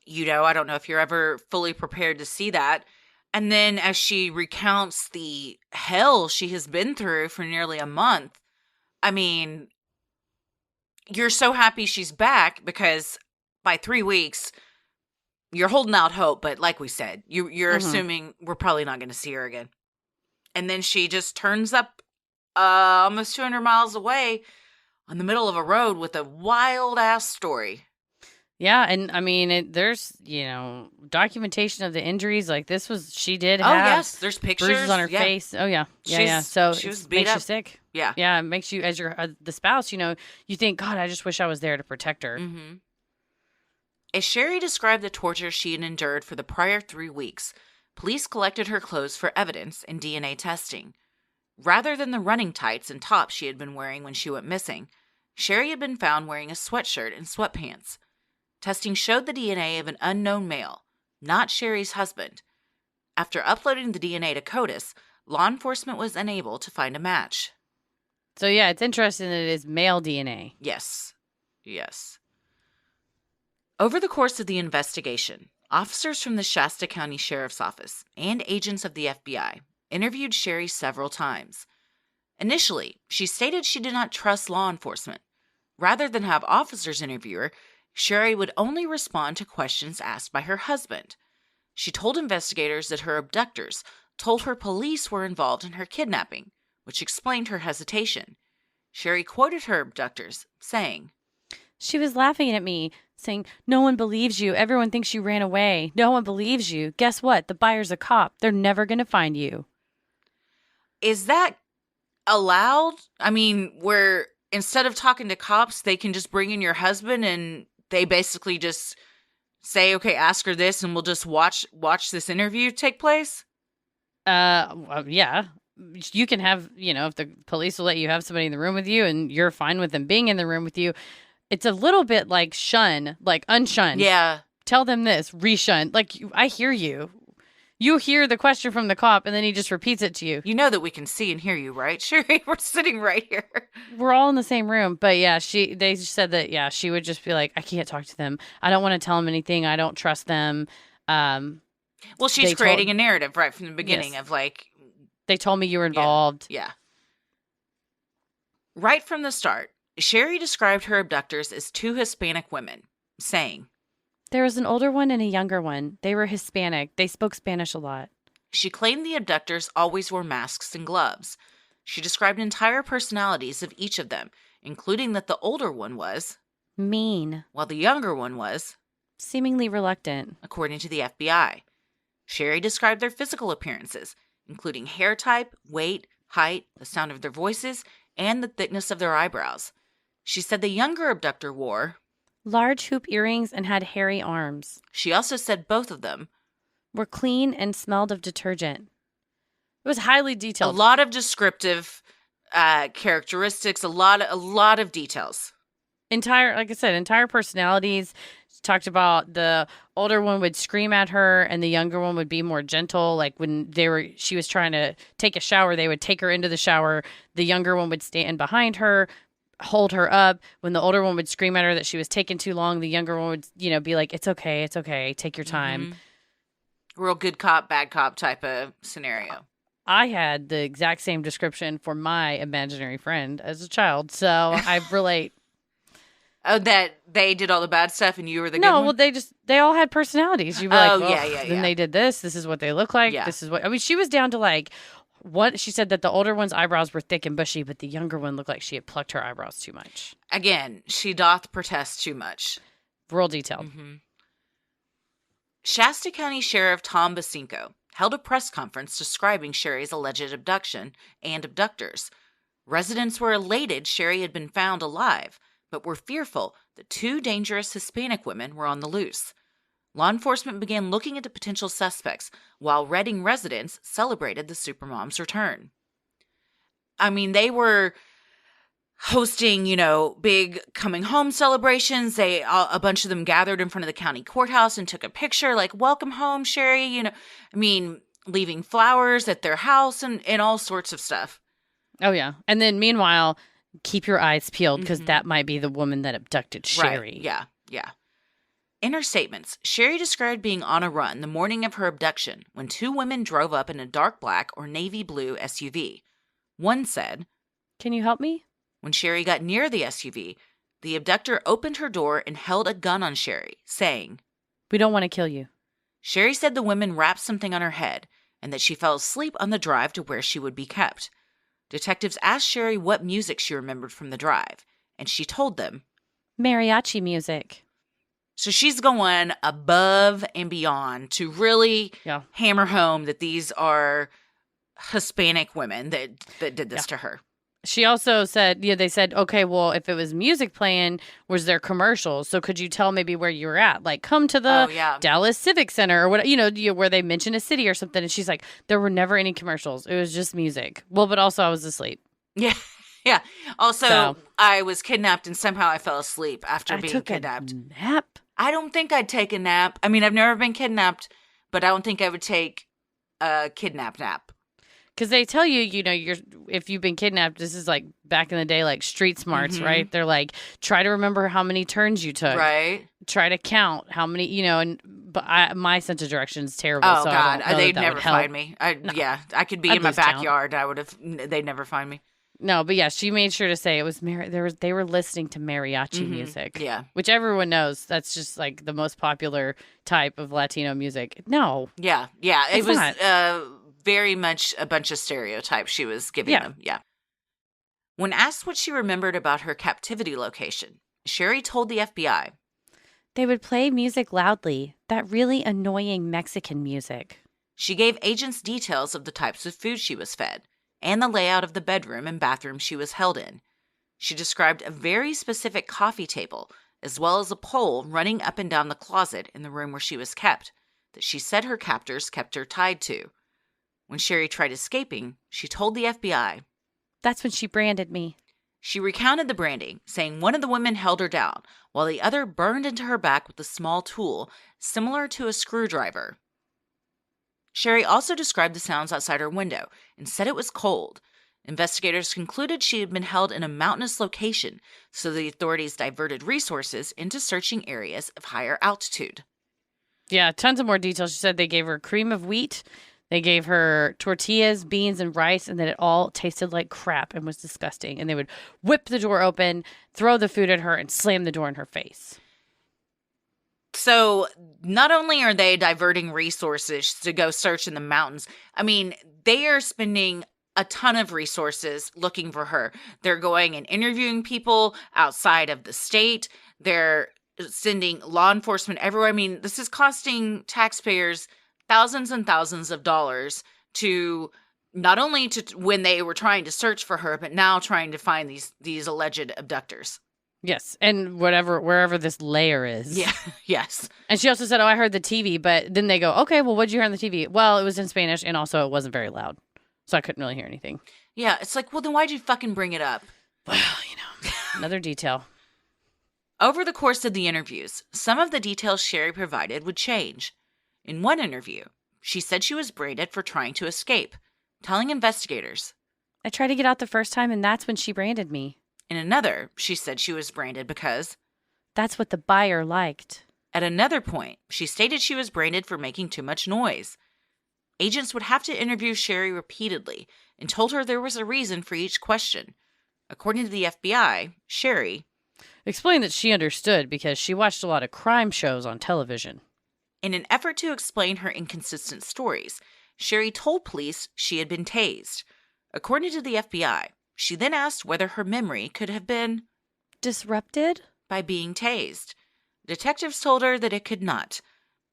I don't know if you're ever fully prepared to see that. And then as she recounts the hell she has been through for nearly a month, I mean, you're so happy she's back because by 3 weeks, you're holding out hope. But like we said, you're assuming we're probably not going to see her again. And then she just turns up almost 200 miles away on the middle of a road with a wild-ass story. Yeah, and I mean, there's, documentation of the injuries. Like she did have yes, there's pictures. Bruises on her face. Oh, yeah. Yeah. So she was it beat makes up. you sick. Yeah. Yeah, it makes you, as the spouse, you think, God, I just wish I was there to protect her. Mm-hmm. As Sherri described the torture she had endured for the prior 3 weeks, police collected her clothes for evidence and DNA testing. Rather than the running tights and top she had been wearing when she went missing, Sherri had been found wearing a sweatshirt and sweatpants. Testing showed the DNA of an unknown male, not Sherri's husband. After uploading the DNA to CODIS, law enforcement was unable to find a match. So, yeah, it's interesting that it is male DNA. Yes. Over the course of the investigation, officers from the Shasta County Sheriff's Office and agents of the FBI interviewed Sherri several times. Initially, she stated she did not trust law enforcement. Rather than have officers interview her, Sherri would only respond to questions asked by her husband. She told investigators that her abductors told her police were involved in her kidnapping, which explained her hesitation. Sherri quoted her abductors, saying, "She was laughing at me, saying, 'No one believes you. Everyone thinks you ran away. No one believes you. Guess what? The buyer's a cop. They're never going to find you.'" Is that allowed? I mean, where instead of talking to cops, they can just bring in your husband and they basically just say, okay, ask her this and we'll just watch this interview take place? Well, yeah. You can have, if the police will let you have somebody in the room with you and you're fine with them being in the room with you, it's a little bit like shun, like unshun. Yeah. Tell them this, reshun. Like, I hear you. You hear the question from the cop and then he just repeats it to you. You know that we can see and hear you, right? Sherri, we're sitting right here. We're all in the same room. But yeah, they said that, yeah, she would just be like, I can't talk to them. I don't want to tell them anything. I don't trust them. Well, she's creating a narrative right from the beginning of like, they told me you were involved. Yeah. Right from the start, Sherri described her abductors as two Hispanic women, saying, "There was an older one and a younger one. They were Hispanic. They spoke Spanish a lot." She claimed the abductors always wore masks and gloves. She described entire personalities of each of them, including that the older one was mean, while the younger one was seemingly reluctant, according to the FBI. Sherri described their physical appearances, including hair type, weight, height, the sound of their voices, and the thickness of their eyebrows. She said the younger abductor wore large hoop earrings and had hairy arms. She also said both of them were clean and smelled of detergent. It was highly detailed. A lot of descriptive characteristics, a lot of details. Like I said, entire personalities. She talked about the older one would scream at her and the younger one would be more gentle. Like when she was trying to take a shower, they would take her into the shower. The younger one would stand behind her, hold her up. When the older one would scream at her that she was taking too long, the younger one would, be like, it's okay, take your time. Mm-hmm. Real good cop, bad cop type of scenario. I had the exact same description for my imaginary friend as a child, so I relate. Oh, that they did all the bad stuff and you were the good one? No, well, they all had personalities. You'd be like, yeah. Then they did this. This is what they look like. Yeah. This is what, I mean, she was down to like, what she said that the older one's eyebrows were thick and bushy, but the younger one looked like she had plucked her eyebrows too much. Again, she doth protest too much. Real detailed. Mm-hmm. Shasta County Sheriff Tom Basinko held a press conference describing Sherri's alleged abduction and abductors. Residents were elated Sherri had been found alive, but were fearful that two dangerous Hispanic women were on the loose. Law enforcement began looking into potential suspects, while Redding residents celebrated the Supermom's return. I mean, they were hosting, big coming home celebrations. A bunch of them gathered in front of the county courthouse and took a picture, like, welcome home, Sherri, leaving flowers at their house and all sorts of stuff. Oh, yeah. And then meanwhile, keep your eyes peeled because that might be the woman that abducted Sherri. Right. Yeah. In her statements, Sherri described being on a run the morning of her abduction when two women drove up in a dark black or navy blue SUV. One said, "Can you help me?" When Sherri got near the SUV, the abductor opened her door and held a gun on Sherri, saying, "We don't want to kill you." Sherri said the women wrapped something on her head and that she fell asleep on the drive to where she would be kept. Detectives asked Sherri what music she remembered from the drive, and she told them, mariachi music. So she's going above and beyond to really hammer home that these are Hispanic women that did this to her. She also said, they said, okay, well, if it was music playing, was there commercials? So could you tell maybe where you were at? Like, come to the Dallas Civic Center or what, where they mention a city or something. And she's like, there were never any commercials. It was just music. Well, but also I was asleep. Yeah. Yeah. Also, I was kidnapped and somehow I fell asleep after being kidnapped. A nap? I don't think I'd take a nap. I mean, I've never been kidnapped, but I don't think I would take a kidnap nap. Because they tell you, if you've been kidnapped, this is like back in the day, like street smarts, right? They're like, try to remember how many turns you took. Right. Try to count how many, but my sense of direction is terrible. Oh, so God. I don't know they'd that never would find me. I could be in my backyard. They'd never find me. No, but yeah, she made sure to say it was they were listening to mariachi music. Yeah. Which everyone knows that's just like the most popular type of Latino music. No. Yeah. Yeah. It It's was not. very much a bunch of stereotypes she was giving Yeah. them. Yeah. When asked what she remembered about her captivity location, Sherri told the FBI. They would play music loudly, that really annoying Mexican music. She gave agents details of the types of food she was fed and the layout of the bedroom and bathroom she was held in. She described a very specific coffee table, as well as a pole running up and down the closet in the room where she was kept, that she said her captors kept her tied to. When Sherri tried escaping, she told the FBI. That's when she branded me. She recounted the branding, saying one of the women held her down, while the other burned into her back with a small tool, similar to a screwdriver. Sherri also described the sounds outside her window and said it was cold. Investigators concluded she had been held in a mountainous location, so the authorities diverted resources into searching areas of higher altitude. Yeah, tons of more details. She said they gave her cream of wheat, they gave her tortillas, beans, and rice, and that it all tasted like crap and was disgusting. And they would whip the door open, throw the food at her, and slam the door in her face. So not only are they diverting resources to go search in the mountains, I mean, they are spending a ton of resources looking for her. They're going and interviewing people outside of the state. They're sending law enforcement everywhere. I mean, this is costing taxpayers thousands and thousands of dollars to not only to when they were trying to search for her, but now trying to find these alleged abductors. Yes, and wherever this layer is. Yeah, yes. And she also said, oh, I heard the TV, but then they go, okay, well, what'd you hear on the TV? Well, it was in Spanish, and also it wasn't very loud, so I couldn't really hear anything. Yeah, it's like, well, then why'd you fucking bring it up? Well, you know, another detail. Over the course of the interviews, some of the details Sherri provided would change. In one interview, she said she was branded for trying to escape, telling investigators. I tried to get out the first time, and that's when she branded me. In another, she said she was branded because. That's what the buyer liked. At another point, she stated she was branded for making too much noise. Agents would have to interview Sherri repeatedly and told her there was a reason for each question. According to the FBI, Sherri explained that she understood because she watched a lot of crime shows on television. In an effort to explain her inconsistent stories, Sherri told police she had been tased. According to the FBI, she then asked whether her memory could have been disrupted by being tased. Detectives told her that it could not.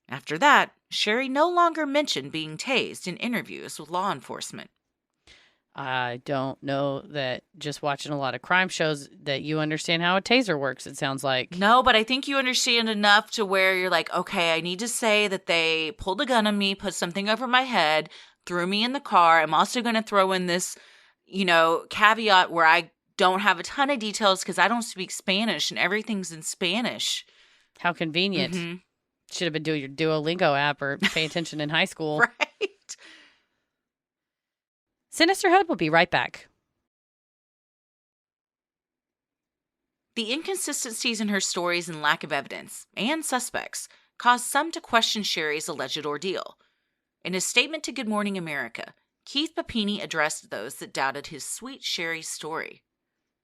After that, Sherri no longer mentioned being tased in interviews with law enforcement. I don't know that just watching a lot of crime shows that you understand how a taser works, it sounds like. No, but I think you understand enough to where you're like, okay, I need to say that they pulled a gun on me, put something over my head, threw me in the car. I'm also going to throw in this, caveat where I don't have a ton of details because I don't speak Spanish and everything's in Spanish. How convenient. Mm-hmm. Should have been doing your Duolingo app or pay attention in high school. Right. Sinisterhood will be right back. The inconsistencies in her stories and lack of evidence and suspects caused some to question Sherri's alleged ordeal. In a statement to Good Morning America, Keith Papini addressed those that doubted his sweet Sherri story.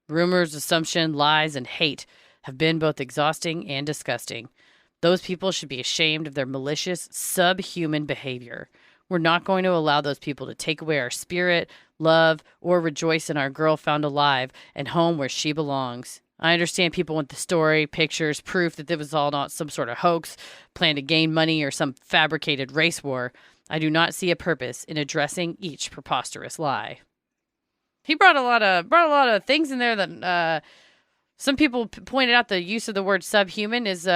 Rumors, assumption, lies, and hate have been both exhausting and disgusting. Those people should be ashamed of their malicious, subhuman behavior. We're not going to allow those people to take away our spirit, love, or rejoice in our girl found alive and home where she belongs. I understand people want the story, pictures, proof that it was all not some sort of hoax, plan to gain money, or some fabricated race war. I do not see a purpose in addressing each preposterous lie. He brought a lot of things in there that some people pointed out. The use of the word subhuman is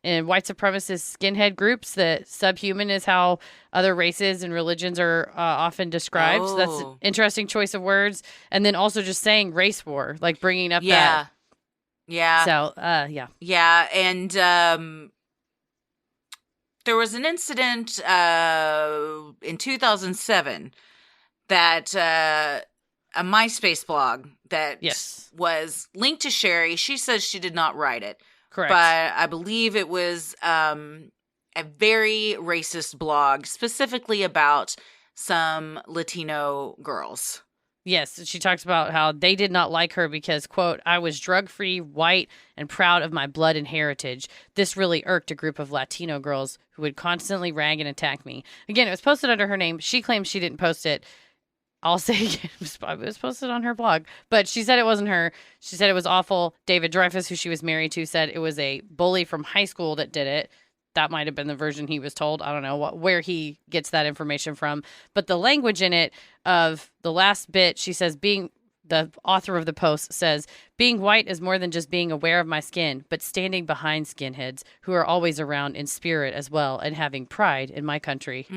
in white supremacist skinhead groups, that subhuman is how other races and religions are often described. So that's an interesting choice of words. And then also just saying race war, like bringing up that. Yeah. So, yeah. Yeah, and there was an incident in 2007 that a MySpace blog that was linked to Sherri. She says she did not write it. Correct. But I believe it was a very racist blog, specifically about some Latino girls. Yes, she talks about how they did not like her because, quote, I was drug-free, white, and proud of my blood and heritage. This really irked a group of Latino girls who would constantly rag and attack me. Again, it was posted under her name. She claims she didn't post it. I'll say again, it was posted on her blog, but she said it wasn't her. She said it was awful. David Dreyfus, who she was married to, said it was a bully from high school that did it. That might have been the version he was told. I don't know where he gets that information from. But the language in it of the last bit, she says, the author of the post says, being white is more than just being aware of my skin, but standing behind skinheads who are always around in spirit as well and having pride in my country.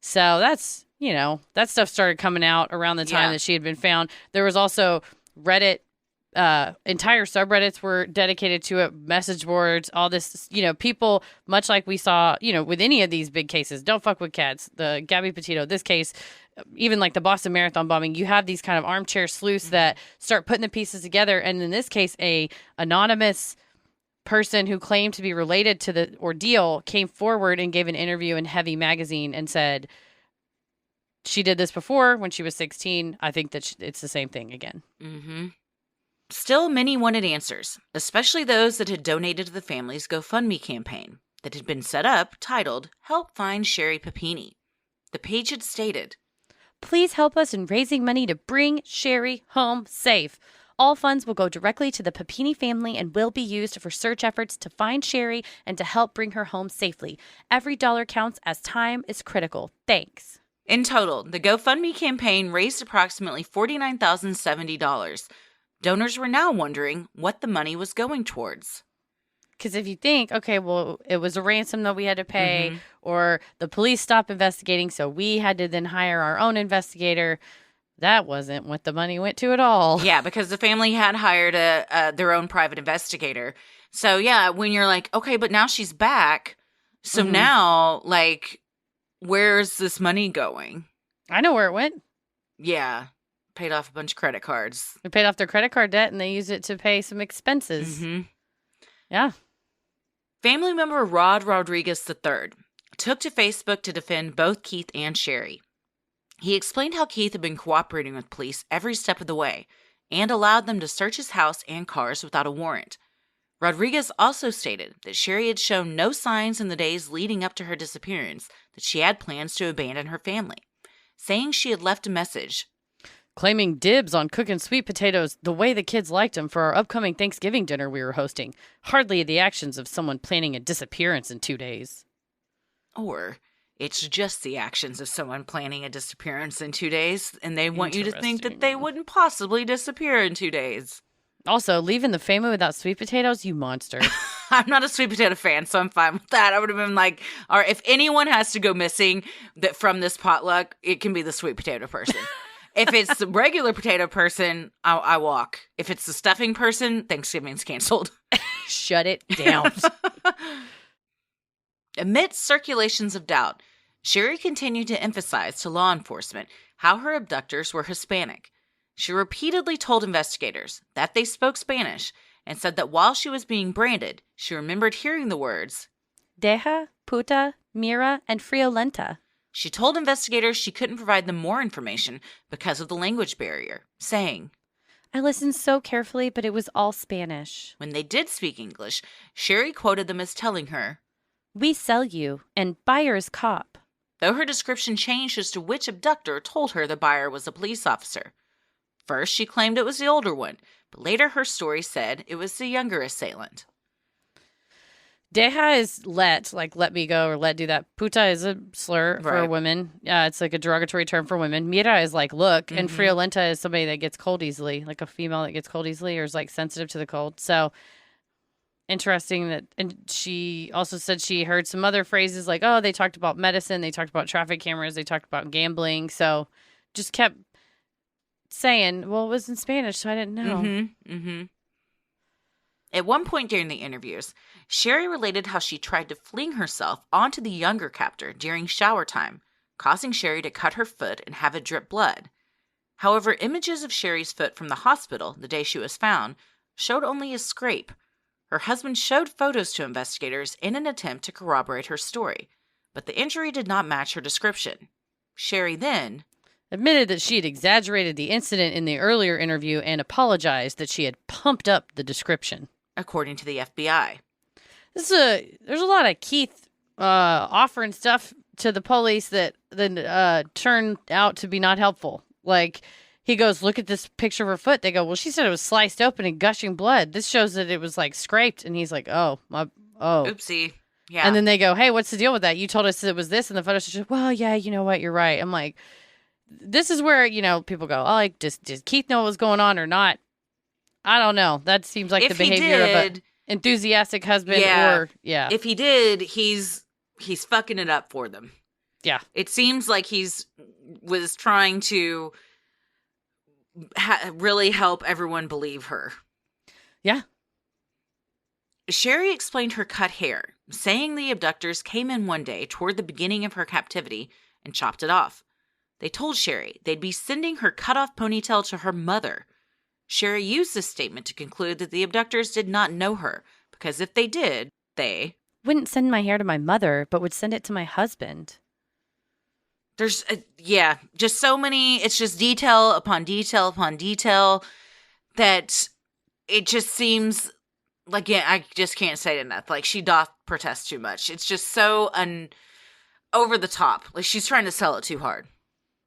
So that's, that stuff started coming out around the time that she had been found. There was also Reddit. Entire subreddits were dedicated to it, message boards, all this, people, much like we saw, with any of these big cases, don't fuck with cats, the Gabby Petito, this case, even like the Boston Marathon bombing, you have these kind of armchair sleuths that start putting the pieces together. And in this case, a anonymous person who claimed to be related to the ordeal came forward and gave an interview in Heavy magazine and said, she did this before when she was 16. I think that it's the same thing again. Mm-hmm. Still, many wanted answers, especially those that had donated to the family's GoFundMe campaign that had been set up titled, Help Find Sherri Papini. The page had stated, Please help us in raising money to bring Sherri home safe. All funds will go directly to the Papini family and will be used for search efforts to find Sherri and to help bring her home safely. Every dollar counts as time is critical. Thanks. In total, the GoFundMe campaign raised approximately $49,070. Donors were now wondering what the money was going towards. Because if you think, okay, well, it was a ransom that we had to pay, or the police stopped investigating, so we had to then hire our own investigator, that wasn't what the money went to at all. Yeah, because the family had hired their own private investigator. So, yeah, when you're like, okay, but now she's back, so now, like, where's this money going? I know where it went. Yeah. Paid off a bunch of credit cards. They paid off their credit card debt and they used it to pay some expenses. Yeah. Family member Rod Rodriguez III took to Facebook to defend both Keith and Sherri. He explained how Keith had been cooperating with police every step of the way and allowed them to search his house and cars without a warrant. Rodriguez also stated that Sherri had shown no signs in the days leading up to her disappearance that she had plans to abandon her family, saying she had left a message claiming dibs on cooking sweet potatoes the way the kids liked them for our upcoming Thanksgiving dinner we were hosting. Hardly the actions of someone planning a disappearance in 2 days. Or it's just the actions of someone planning a disappearance in 2 days, and they want you to think that they wouldn't possibly disappear in 2 days. Also, leaving the family without sweet potatoes, you monster. I'm not a sweet potato fan, so I'm fine with that. I would have been like, all right, if anyone has to go missing from this potluck, it can be the sweet potato person. If it's the regular potato person, I walk. If it's the stuffing person, Thanksgiving's canceled. Shut it down. Amidst circulations of doubt, Sherri continued to emphasize to law enforcement how her abductors were Hispanic. She repeatedly told investigators that they spoke Spanish and said that while she was being branded, she remembered hearing the words, Deja, puta, mira, and friolenta. She told investigators she couldn't provide them more information because of the language barrier, saying, I listened so carefully, but it was all Spanish. When they did speak English, Sherri quoted them as telling her, We sell you, and buyer's cop. Though her description changed as to which abductor told her the buyer was a police officer. First, she claimed it was the older one, but later her story said it was the younger assailant. Deja is let me go or let do that. Puta is a slur for women. It's like a derogatory term for women. Mira is like look, and friolenta is somebody that gets cold easily, like a female that gets cold easily or is like sensitive to the cold. So interesting that, and she also said she heard some other phrases like, oh, they talked about medicine, they talked about traffic cameras, they talked about gambling. So just kept saying, well, it was in Spanish, so I didn't know. At one point during the interviews, Sherri related how she tried to fling herself onto the younger captor during shower time, causing Sherri to cut her foot and have it drip blood. However, images of Sherri's foot from the hospital the day she was found showed only a scrape. Her husband showed photos to investigators in an attempt to corroborate her story, but the injury did not match her description. Sherri then admitted that she had exaggerated the incident in the earlier interview and apologized that she had pumped up the description. According to the FBI. There's a lot of Keith offering stuff to the police that then turned out to be not helpful. Like, he goes, look at this picture of her foot. They go, well, she said it was sliced open and gushing blood. This shows that it was, like, scraped. And he's like, oh. Oopsie. Yeah. And then they go, hey, what's the deal with that? You told us it was this. And the photo says, well, yeah, you know what? You're right. I'm like, this is where, people go, oh, like, does Keith know what was going on or not? I don't know. That seems like the behavior of an enthusiastic husband. If he did, he's fucking it up for them. Yeah. It seems like was trying to really help everyone believe her. Yeah. Sherri explained her cut hair, saying the abductors came in one day toward the beginning of her captivity and chopped it off. They told Sherri they'd be sending her cut-off ponytail to her mother. Sherri used this statement to conclude that the abductors did not know her, because if they did, they wouldn't send my hair to my mother, but would send it to my husband. There's, just so many, it's just detail upon detail upon detail that it just seems like, I just can't say it enough. Like, she doth protest too much. It's just so over the top. Like, she's trying to sell it too hard.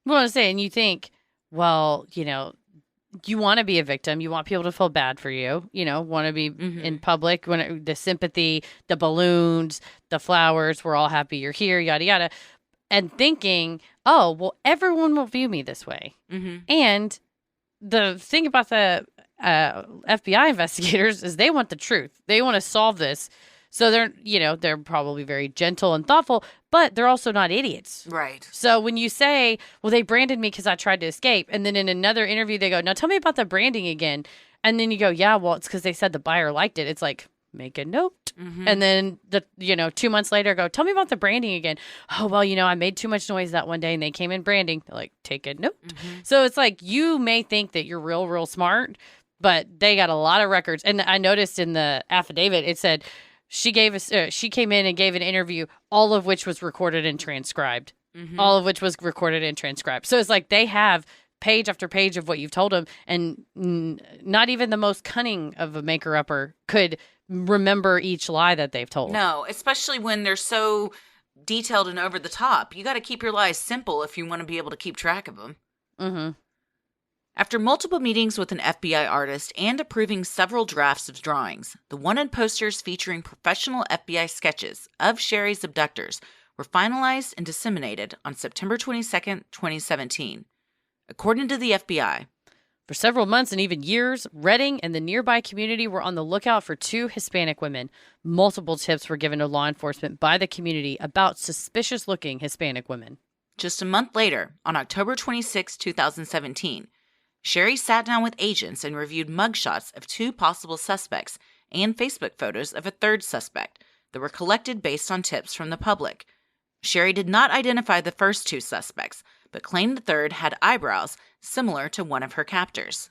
Well, I was saying, you think, well, you want to be a victim. You want people to feel bad for you. Want to be in public. The sympathy, the balloons, the flowers. We're all happy you're here, yada, yada. And thinking, oh, well, everyone will view me this way. Mm-hmm. And the thing about the FBI investigators is they want the truth. They want to solve this. So they're probably very gentle and thoughtful, but they're also not idiots. Right. So when you say, well, they branded me because I tried to escape. And then in another interview, they go, now tell me about the branding again. And then you go, yeah, well, it's because they said the buyer liked it. It's like, make a note. Mm-hmm. And then 2 months later, go, tell me about the branding again. Oh, well, I made too much noise that one day and they came in branding. They're like, take a note. Mm-hmm. So it's like, you may think that you're real, real smart, but they got a lot of records. And I noticed in the affidavit, it said she came in and gave an interview, all of which was recorded and transcribed. Mm-hmm. All of which was recorded and transcribed. So it's like they have page after page of what you've told them. And not even the most cunning of a maker-upper could remember each lie that they've told. No, especially when they're so detailed and over the top. You got to keep your lies simple if you want to be able to keep track of them. Mm-hmm. After multiple meetings with an FBI artist and approving several drafts of drawings, the wanted posters featuring professional FBI sketches of Sherri's abductors were finalized and disseminated on September 22nd, 2017. According to the FBI, for several months and even years, Redding and the nearby community were on the lookout for 2 Hispanic women. Multiple tips were given to law enforcement by the community about suspicious-looking Hispanic women. Just a month later, on October 26, 2017, Sherri sat down with agents and reviewed mugshots of 2 possible suspects and Facebook photos of a 3rd suspect that were collected based on tips from the public. Sherri did not identify the first 2 suspects, but claimed the 3rd had eyebrows similar to one of her captors.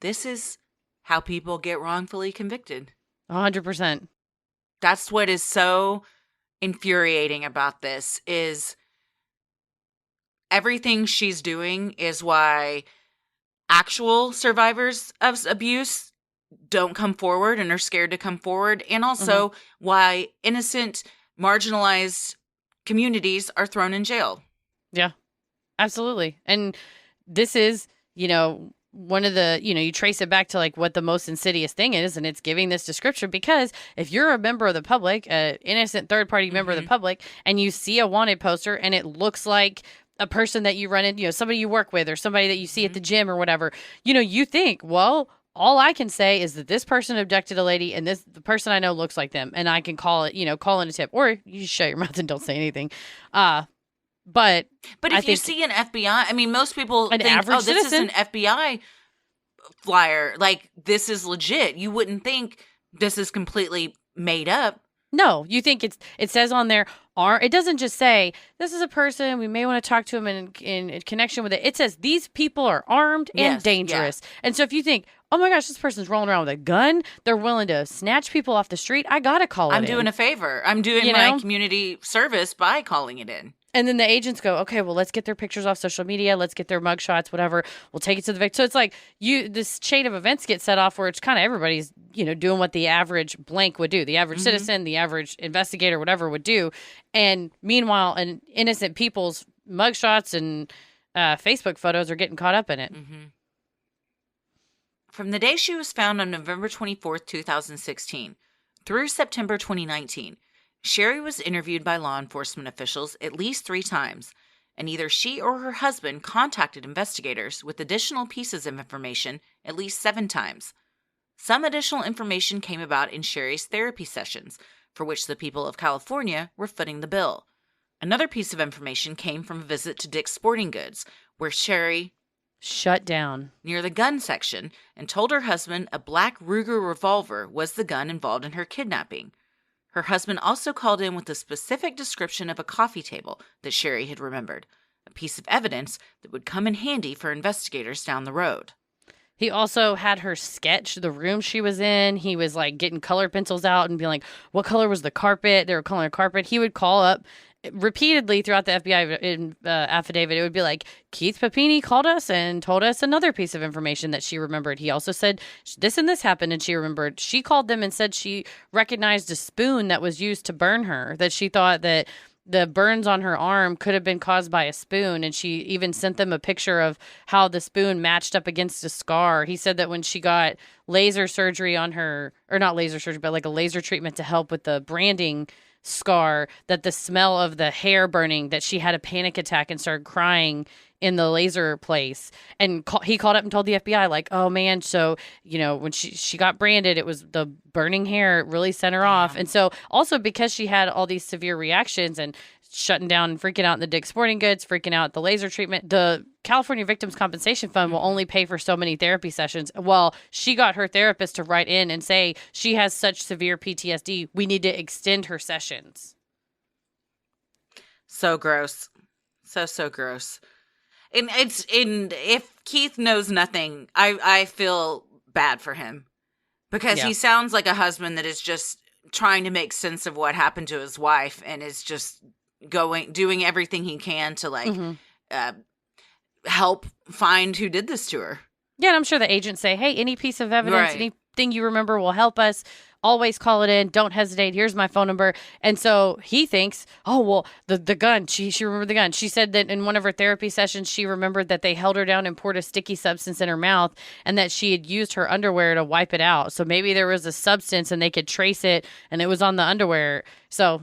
This is how people get wrongfully convicted. 100%. That's what is so infuriating about this, is everything she's doing is why actual survivors of abuse don't come forward and are scared to come forward, and also why innocent, marginalized communities are thrown in jail. Yeah, absolutely. And this is, one of the, you trace it back to like what the most insidious thing is, and it's giving this description, because if you're a member of the public, an innocent third-party member of the public, and you see a wanted poster and it looks like a person that you run into, somebody you work with or somebody that you see at the gym or whatever, you think, well, all I can say is that this person abducted a lady and the person I know looks like them, and I can call it, call in a tip, or you just shut your mouth and don't say anything. But if you see an FBI, most people think, this citizen is an FBI flyer. Like, this is legit. You wouldn't think this is completely made up. No, you think it says on there, it doesn't just say, this is a person, we may want to talk to him in connection with it. It says, these people are armed and dangerous. Yeah. And so if you think, oh my gosh, this person's rolling around with a gun, they're willing to snatch people off the street, I got to call it in. I'm doing a favor. I'm doing my community service by calling it in. And then the agents go, okay, well, let's get their pictures off social media. Let's get their mugshots, whatever. We'll take it to the victim. So it's like this chain of events gets set off where it's kind of everybody's, doing what the average blank would do. The average citizen, the average investigator, whatever would do. And meanwhile, innocent people's mugshots and Facebook photos are getting caught up in it. Mm-hmm. From the day she was found on November 24th, 2016, through September 2019, Sherri was interviewed by law enforcement officials at least 3 times, and either she or her husband contacted investigators with additional pieces of information at least 7 times. Some additional information came about in Sherri's therapy sessions, for which the people of California were footing the bill. Another piece of information came from a visit to Dick's Sporting Goods, where Sherri shut down near the gun section and told her husband a black Ruger revolver was the gun involved in her kidnapping. Her husband also called in with a specific description of a coffee table that Sherri had remembered, a piece of evidence that would come in handy for investigators down the road. He also had her sketch the room she was in. He was like getting color pencils out and being like, what color was the carpet? They were calling it carpet. He would call up repeatedly throughout the FBI affidavit. It would be like, Keith Papini called us and told us another piece of information that she remembered. He also said this and this happened, and she remembered. She called them and said she recognized a spoon that was used to burn her, that she thought that the burns on her arm could have been caused by a spoon, and she even sent them a picture of how the spoon matched up against a scar. He said that when she got laser surgery on her, or not laser surgery, but like a laser treatment to help with the branding scar, that the smell of the hair burning, that she had a panic attack and started crying in the laser place. And he called up and told the FBI, like, oh man, so, when she got branded, it was the burning hair, it really sent her off. And so also because she had all these severe reactions and shutting down and freaking out in the Dick's Sporting Goods, freaking out at the laser treatment, the California Victims Compensation Fund will only pay for so many therapy sessions. Well, she got her therapist to write in and say she has such severe PTSD, we need to extend her sessions. So gross. So gross. And if Keith knows nothing, I feel bad for him, because he sounds like a husband that is just trying to make sense of what happened to his wife and is just doing everything he can to help find who did this to her. Yeah, and I'm sure the agents say, hey, any piece of evidence, anything you remember will help us. Always call it in. Don't hesitate. Here's my phone number. And so he thinks, oh, well, the gun. She remembered the gun. She said that in one of her therapy sessions, she remembered that they held her down and poured a sticky substance in her mouth, and that she had used her underwear to wipe it out. So maybe there was a substance and they could trace it, and it was on the underwear. So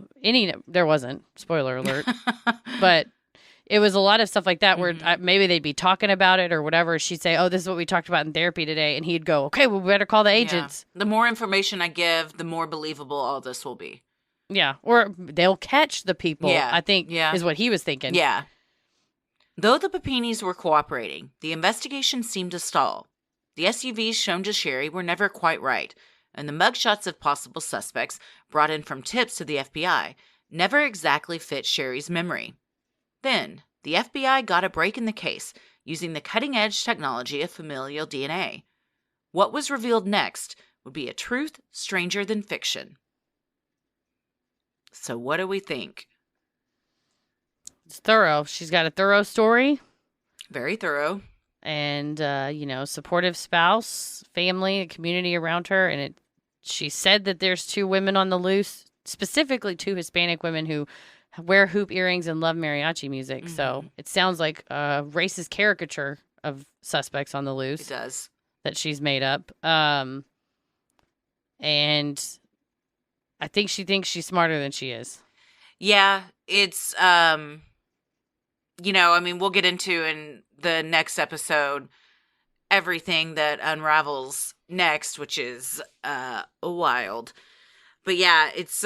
there wasn't. Spoiler alert. But it was a lot of stuff like that where maybe they'd be talking about it or whatever. She'd say, oh, this is what we talked about in therapy today. And he'd go, okay, well, we better call the agents. Yeah. The more information I give, the more believable all this will be. Yeah. Or they'll catch the people, I think, is what he was thinking. Yeah. Though the Papinis were cooperating, the investigation seemed to stall. The SUVs shown to Sherri were never quite right, and the mugshots of possible suspects brought in from tips to the FBI never exactly fit Sherri's memory. Then, the FBI got a break in the case using the cutting-edge technology of familial DNA. What was revealed next would be a truth stranger than fiction. So what do we think? It's thorough. She's got a thorough story. Very thorough. And, supportive spouse, family, community around her. And she said that there's 2 women on the loose, specifically 2 Hispanic women who wear hoop earrings and love mariachi music. So it sounds like a racist caricature of suspects on the loose. It does. That she's made up. And I think she thinks she's smarter than she is. Yeah, it's, we'll get into in the next episode everything that unravels next, which is wild. But yeah, it's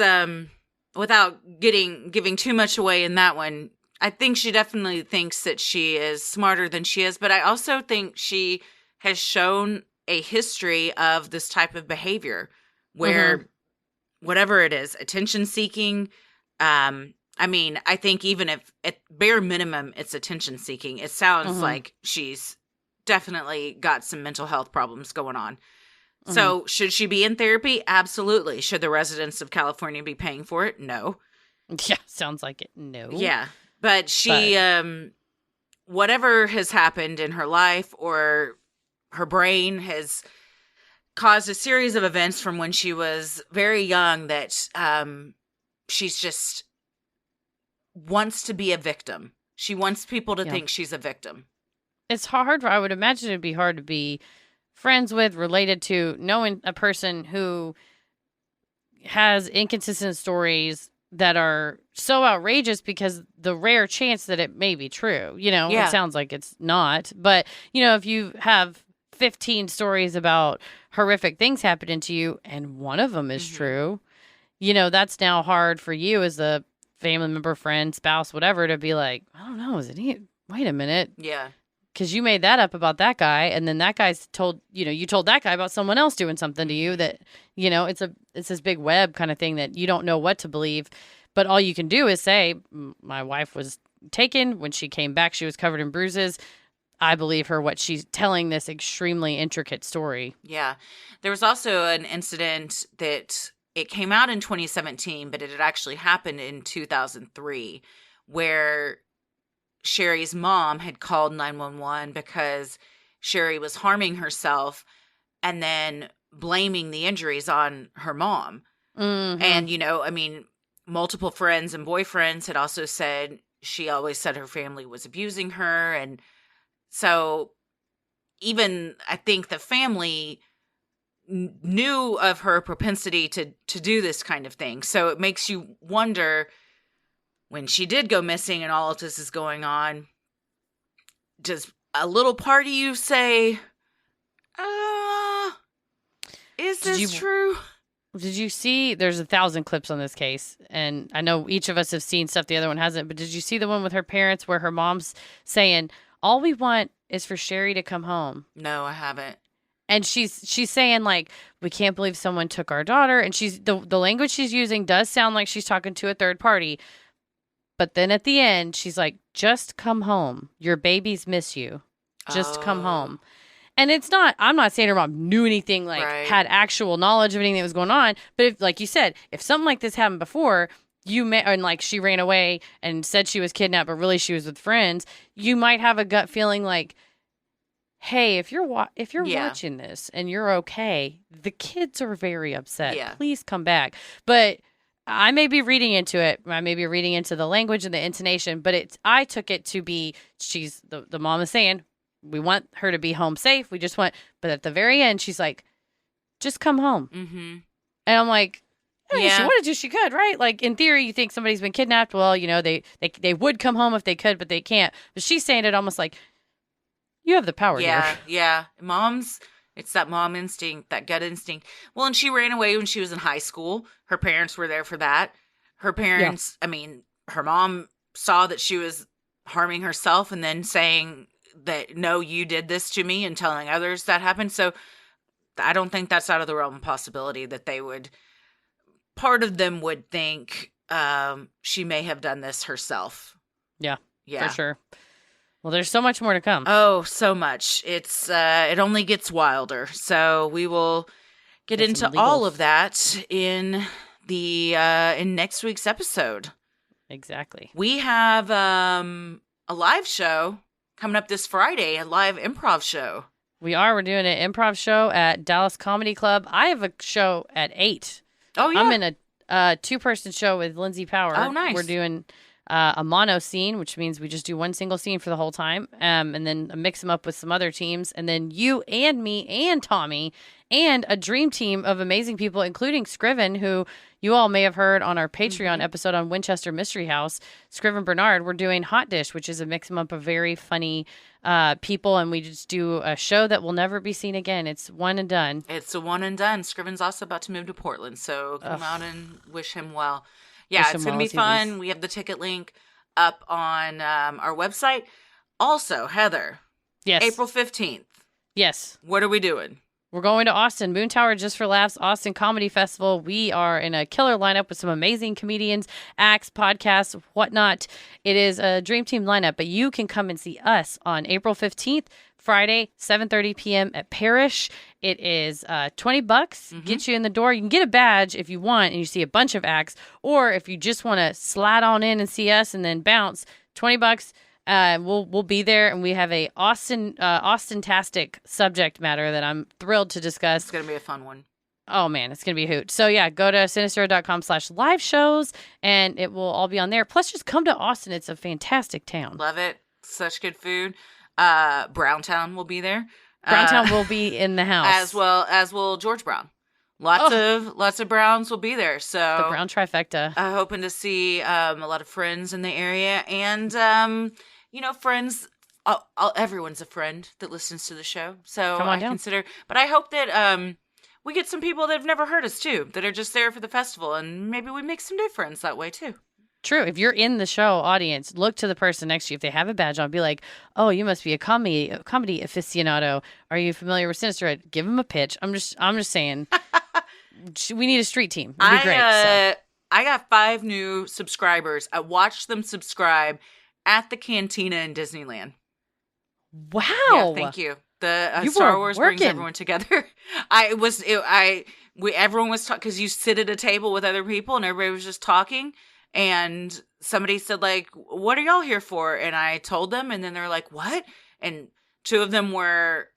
without giving too much away in that one, I think she definitely thinks that she is smarter than she is, but I also think she has shown a history of this type of behavior where whatever it is, attention seeking, I think even if at bare minimum it's attention seeking, it sounds like she's definitely got some mental health problems going on. So should she be in therapy? Absolutely. Should the residents of California be paying for it? No. Yeah, sounds like it. No. Yeah. But she, whatever has happened in her life or her brain has caused a series of events from when she was very young that she's just wants to be a victim. She wants people to think she's a victim. It's hard. I would imagine it'd be hard to be friends with, related to, knowing a person who has inconsistent stories that are so outrageous because the rare chance that it may be true. It sounds like it's not. But, if you have 15 stories about horrific things happening to you and one of them is true, that's now hard for you as a family member, friend, spouse, whatever, to be like, I don't know, wait a minute. Yeah. Because you made that up about that guy, and then that guy's told, you told that guy about someone else doing something to you that, it's this big web kind of thing that you don't know what to believe. But all you can do is say, my wife was taken. When she came back, she was covered in bruises. I believe her, what she's telling, this extremely intricate story. Yeah. There was also an incident that it came out in 2017, but it had actually happened in 2003, where Sherri's mom had called 911 because Sherri was harming herself and then blaming the injuries on her mom. Mm-hmm. And, multiple friends and boyfriends had also said she always said her family was abusing her. And so even I think the family knew of her propensity to do this kind of thing. So it makes you wonder, when she did go missing and all of this is going on, does a little part of you say, is this true? Did you see, there's 1,000 clips on this case, and I know each of us have seen stuff the other one hasn't, but did you see the one with her parents where her mom's saying, all we want is for Sherri to come home? No, I haven't. And she's saying, like, we can't believe someone took our daughter. And she's the language she's using does sound like she's talking to a third party. But then at the end, she's like, just come home. Your babies miss you. Just come home. And it's not, I'm not saying her mom knew anything, like, had actual knowledge of anything that was going on. But if, like you said, if something like this happened before, and like she ran away and said she was kidnapped, but really she was with friends, you might have a gut feeling like, hey, if you're watching this and you're okay, the kids are very upset. Yeah. Please come back. But I may be reading into it. I may be reading into the language and the intonation, but I took it to be, the mom is saying, we want her to be home safe. We just want, but at the very end, she's like, just come home. Mm-hmm. And I'm like, if she wanted to, she could, right? Like, in theory, you think somebody's been kidnapped. Well, they would come home if they could, but they can't. But she's saying it almost like, you have the power here. Yeah. It's that mom instinct, that gut instinct. Well, and she ran away when she was in high school. Her parents were there for that. Her parents, her mom saw that she was harming herself and then saying that, no, you did this to me, and telling others that happened. So I don't think that's out of the realm of possibility that they would, part of them would think she may have done this herself. Yeah, for sure. Well, there's so much more to come. Oh, so much. It's it only gets wilder. So we will get into all of that in the in next week's episode. Exactly. We have a live show coming up this Friday, a live improv show. We're doing an improv show at Dallas Comedy Club. I have a show at 8. Oh, yeah. I'm in a 2-person show with Lindsay Power. Oh, nice. We're doing a mono scene, which means we just do one single scene for the whole time, and then mix them up with some other teams, and then you and me and Tommy and a dream team of amazing people, including Scriven, who you all may have heard on our Patreon episode on Winchester Mystery House. Scriven Bernard, we're doing Hot Dish, which is a mix-em-up of very funny people, and we just do a show that will never be seen again. It's one and done. It's a one and done. Scriven's also about to move to Portland, so come out and wish him well. Yeah, it's going to be fun. We have the ticket link up on our website. Also, Heather. Yes. April 15th. Yes. What are we doing? We're going to Austin, Moon Tower Just for Laughs, Austin Comedy Festival. We are in a killer lineup with some amazing comedians, acts, podcasts, whatnot. It is a dream team lineup, but you can come and see us on April 15th Friday, 7:30 p.m. at Parish. It is $20. Get you in the door. You can get a badge if you want and you see a bunch of acts. Or if you just want to slide on in and see us and then bounce, $20. We'll be there, and we have a Austin-tastic subject matter that I'm thrilled to discuss. It's going to be a fun one. Oh, man, it's going to be a hoot. So, yeah, go to sinisterhood.com/live shows, and it will all be on there. Plus, just come to Austin. It's a fantastic town. Love it. Such good food. Browntown will be there. Browntown will be in the house. As will George Brown. Lots of Browns will be there. So the Brown trifecta. Hoping to see a lot of friends in the area, and friends. Everyone's a friend that listens to the show. So Come on down. But I hope that we get some people that have never heard us too, that are just there for the festival, and maybe we make some new friends that way too. True. If you're in the show audience, look to the person next to you. If they have a badge on, be like, "Oh, you must be a comedy aficionado. Are you familiar with Sinisterhood?" Give them a pitch. I'm just saying. We need a street team. It'd be great. I got 5 new subscribers. I watched them subscribe at the Cantina in Disneyland. Wow. Yeah, thank you. The Star Wars brings everyone together. Everyone was talking, because you sit at a table with other people and everybody was just talking, and somebody said, like, "What are y'all here for?" And I told them, and then they're like, "What?" And 2 of them were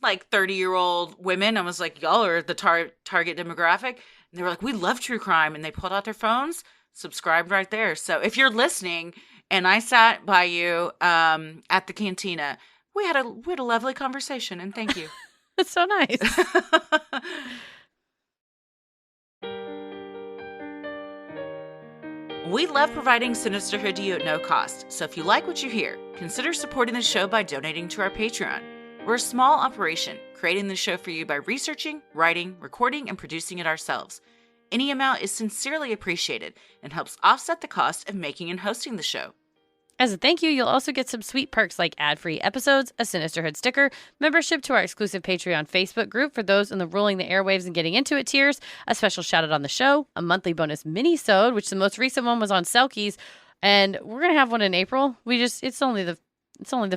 like 30-year-old women. I was like, "Y'all are the target demographic." And they were like, "We love true crime." And they pulled out their phones, subscribed right there. So if you're listening and I sat by you at the Cantina, we had a lovely conversation, and thank you. That's so nice. We love providing Sinisterhood to you at no cost. So if you like what you hear, consider supporting the show by donating to our Patreon. We're a small operation, creating the show for you by researching, writing, recording, and producing it ourselves. Any amount is sincerely appreciated and helps offset the cost of making and hosting the show. As a thank you, you'll also get some sweet perks like ad-free episodes, a Sinisterhood sticker, membership to our exclusive Patreon Facebook group for those in the Ruling the Airwaves and Getting Into It tiers, a special shout-out on the show, a monthly bonus mini-sode, which the most recent one was on Selkies, and we're going to have one in April. It's only the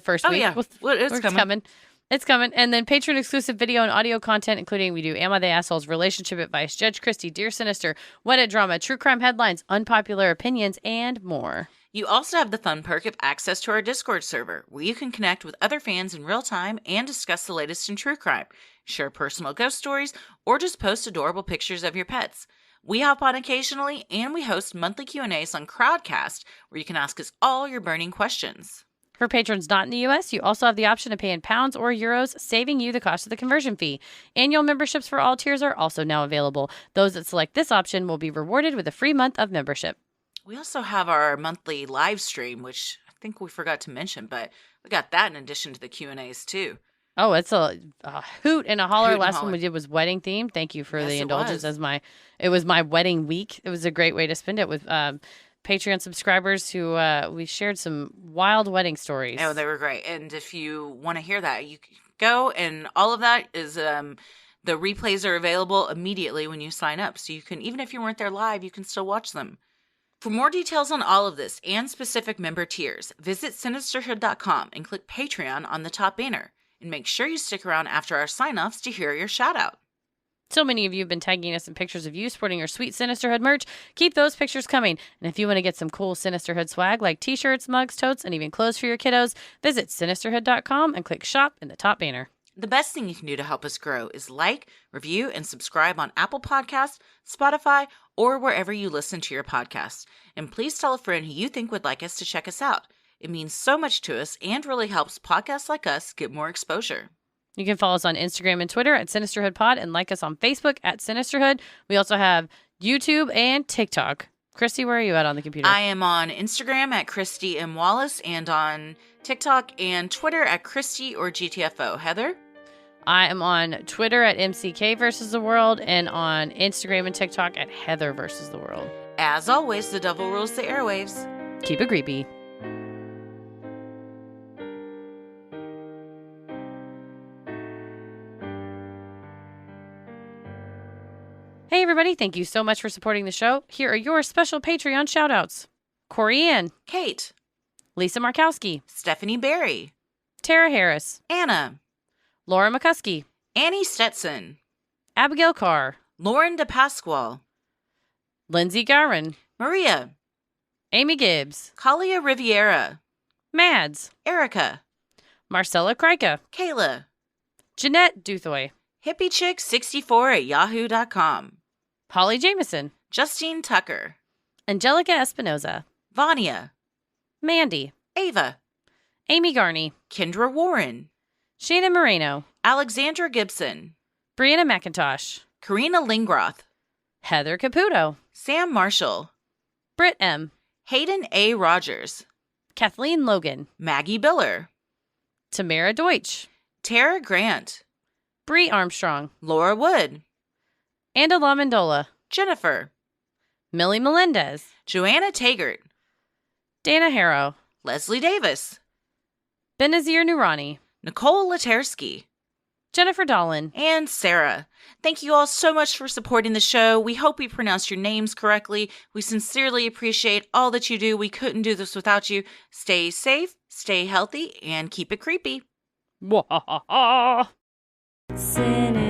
first week. Yeah. It's coming. It's coming. And then Patreon exclusive video and audio content, including we do Am I the Asshole's Relationship Advice, Judge Christie, Dear Sinister, Wedded Drama, True Crime Headlines, Unpopular Opinions, and more. You also have the fun perk of access to our Discord server, where you can connect with other fans in real time and discuss the latest in true crime, share personal ghost stories, or just post adorable pictures of your pets. We hop on occasionally, and we host monthly Q&As on Crowdcast, where you can ask us all your burning questions. For patrons not in the U.S., you also have the option to pay in pounds or euros, saving you the cost of the conversion fee. Annual memberships for all tiers are also now available. Those that select this option will be rewarded with a free month of membership. We also have our monthly live stream, which I think we forgot to mention, but we got that in addition to the Q&As too. Oh, it's a hoot and a holler. Last one we did was wedding themed. Thank you for the indulgence. It was my wedding week. It was a great way to spend it with Patreon subscribers who we shared some wild wedding stories. Oh, they were great. And if you want to hear that, you can go, and all of that is the replays are available immediately when you sign up. So you can, even if you weren't there live, you can still watch them. For more details on all of this and specific member tiers, visit Sinisterhood.com and click Patreon on the top banner. And make sure you stick around after our sign-offs to hear your shout-out. So many of you have been tagging us in pictures of you sporting your sweet Sinisterhood merch. Keep those pictures coming. And if you want to get some cool Sinisterhood swag like t-shirts, mugs, totes, and even clothes for your kiddos, visit Sinisterhood.com and click Shop in the top banner. The best thing you can do to help us grow is like, review, and subscribe on Apple Podcasts, Spotify, or wherever you listen to your podcasts. And please tell a friend who you think would like us to check us out. It means so much to us and really helps podcasts like us get more exposure. You can follow us on Instagram and Twitter at SinisterhoodPod and like us on Facebook at Sinisterhood. We also have YouTube and TikTok. Christy, where are you at on the computer? I am on Instagram at Christy M. Wallace and on TikTok and Twitter at Christy or GTFO. Heather? I am on Twitter at MCK versus the world and on Instagram and TikTok at Heather versus the world. As always, the devil rules the airwaves. Keep it creepy. Hey, everybody. Thank you so much for supporting the show. Here are your special Patreon shout-outs. Corey Ann. Kate. Lisa Markowski. Stephanie Berry. Tara Harris, Anna, Laura McCuskey, Annie Stetson, Abigail Carr, Lauren DePasquale, Lindsay Garvin, Maria, Amy Gibbs, Kalia Riviera, Mads, Erica, Marcella Kreika, Kayla, Jeanette Duthoy, hippiechick64@yahoo.com, Holly Jameson, Justine Tucker, Angelica Espinoza, Vania, Mandy, Ava, Amy Garney, Kendra Warren, Shannon Moreno, Alexandra Gibson, Brianna McIntosh, Karina Lingroth, Heather Caputo, Sam Marshall, Britt M., Hayden A. Rogers, Kathleen Logan, Maggie Biller, Tamara Deutsch, Tara Grant, Bree Armstrong, Laura Wood, Anda Lamandola, Jennifer, Millie Melendez, Joanna Taggart, Dana Harrow, Leslie Davis, Benazir Noorani, Nicole Latersky, Jennifer Dolan, and Sarah. Thank you all so much for supporting the show. We hope we pronounced your names correctly. We sincerely appreciate all that you do. We couldn't do this without you. Stay safe, stay healthy, and keep it creepy. Wah-ha-ha-ha. Sinisterhood.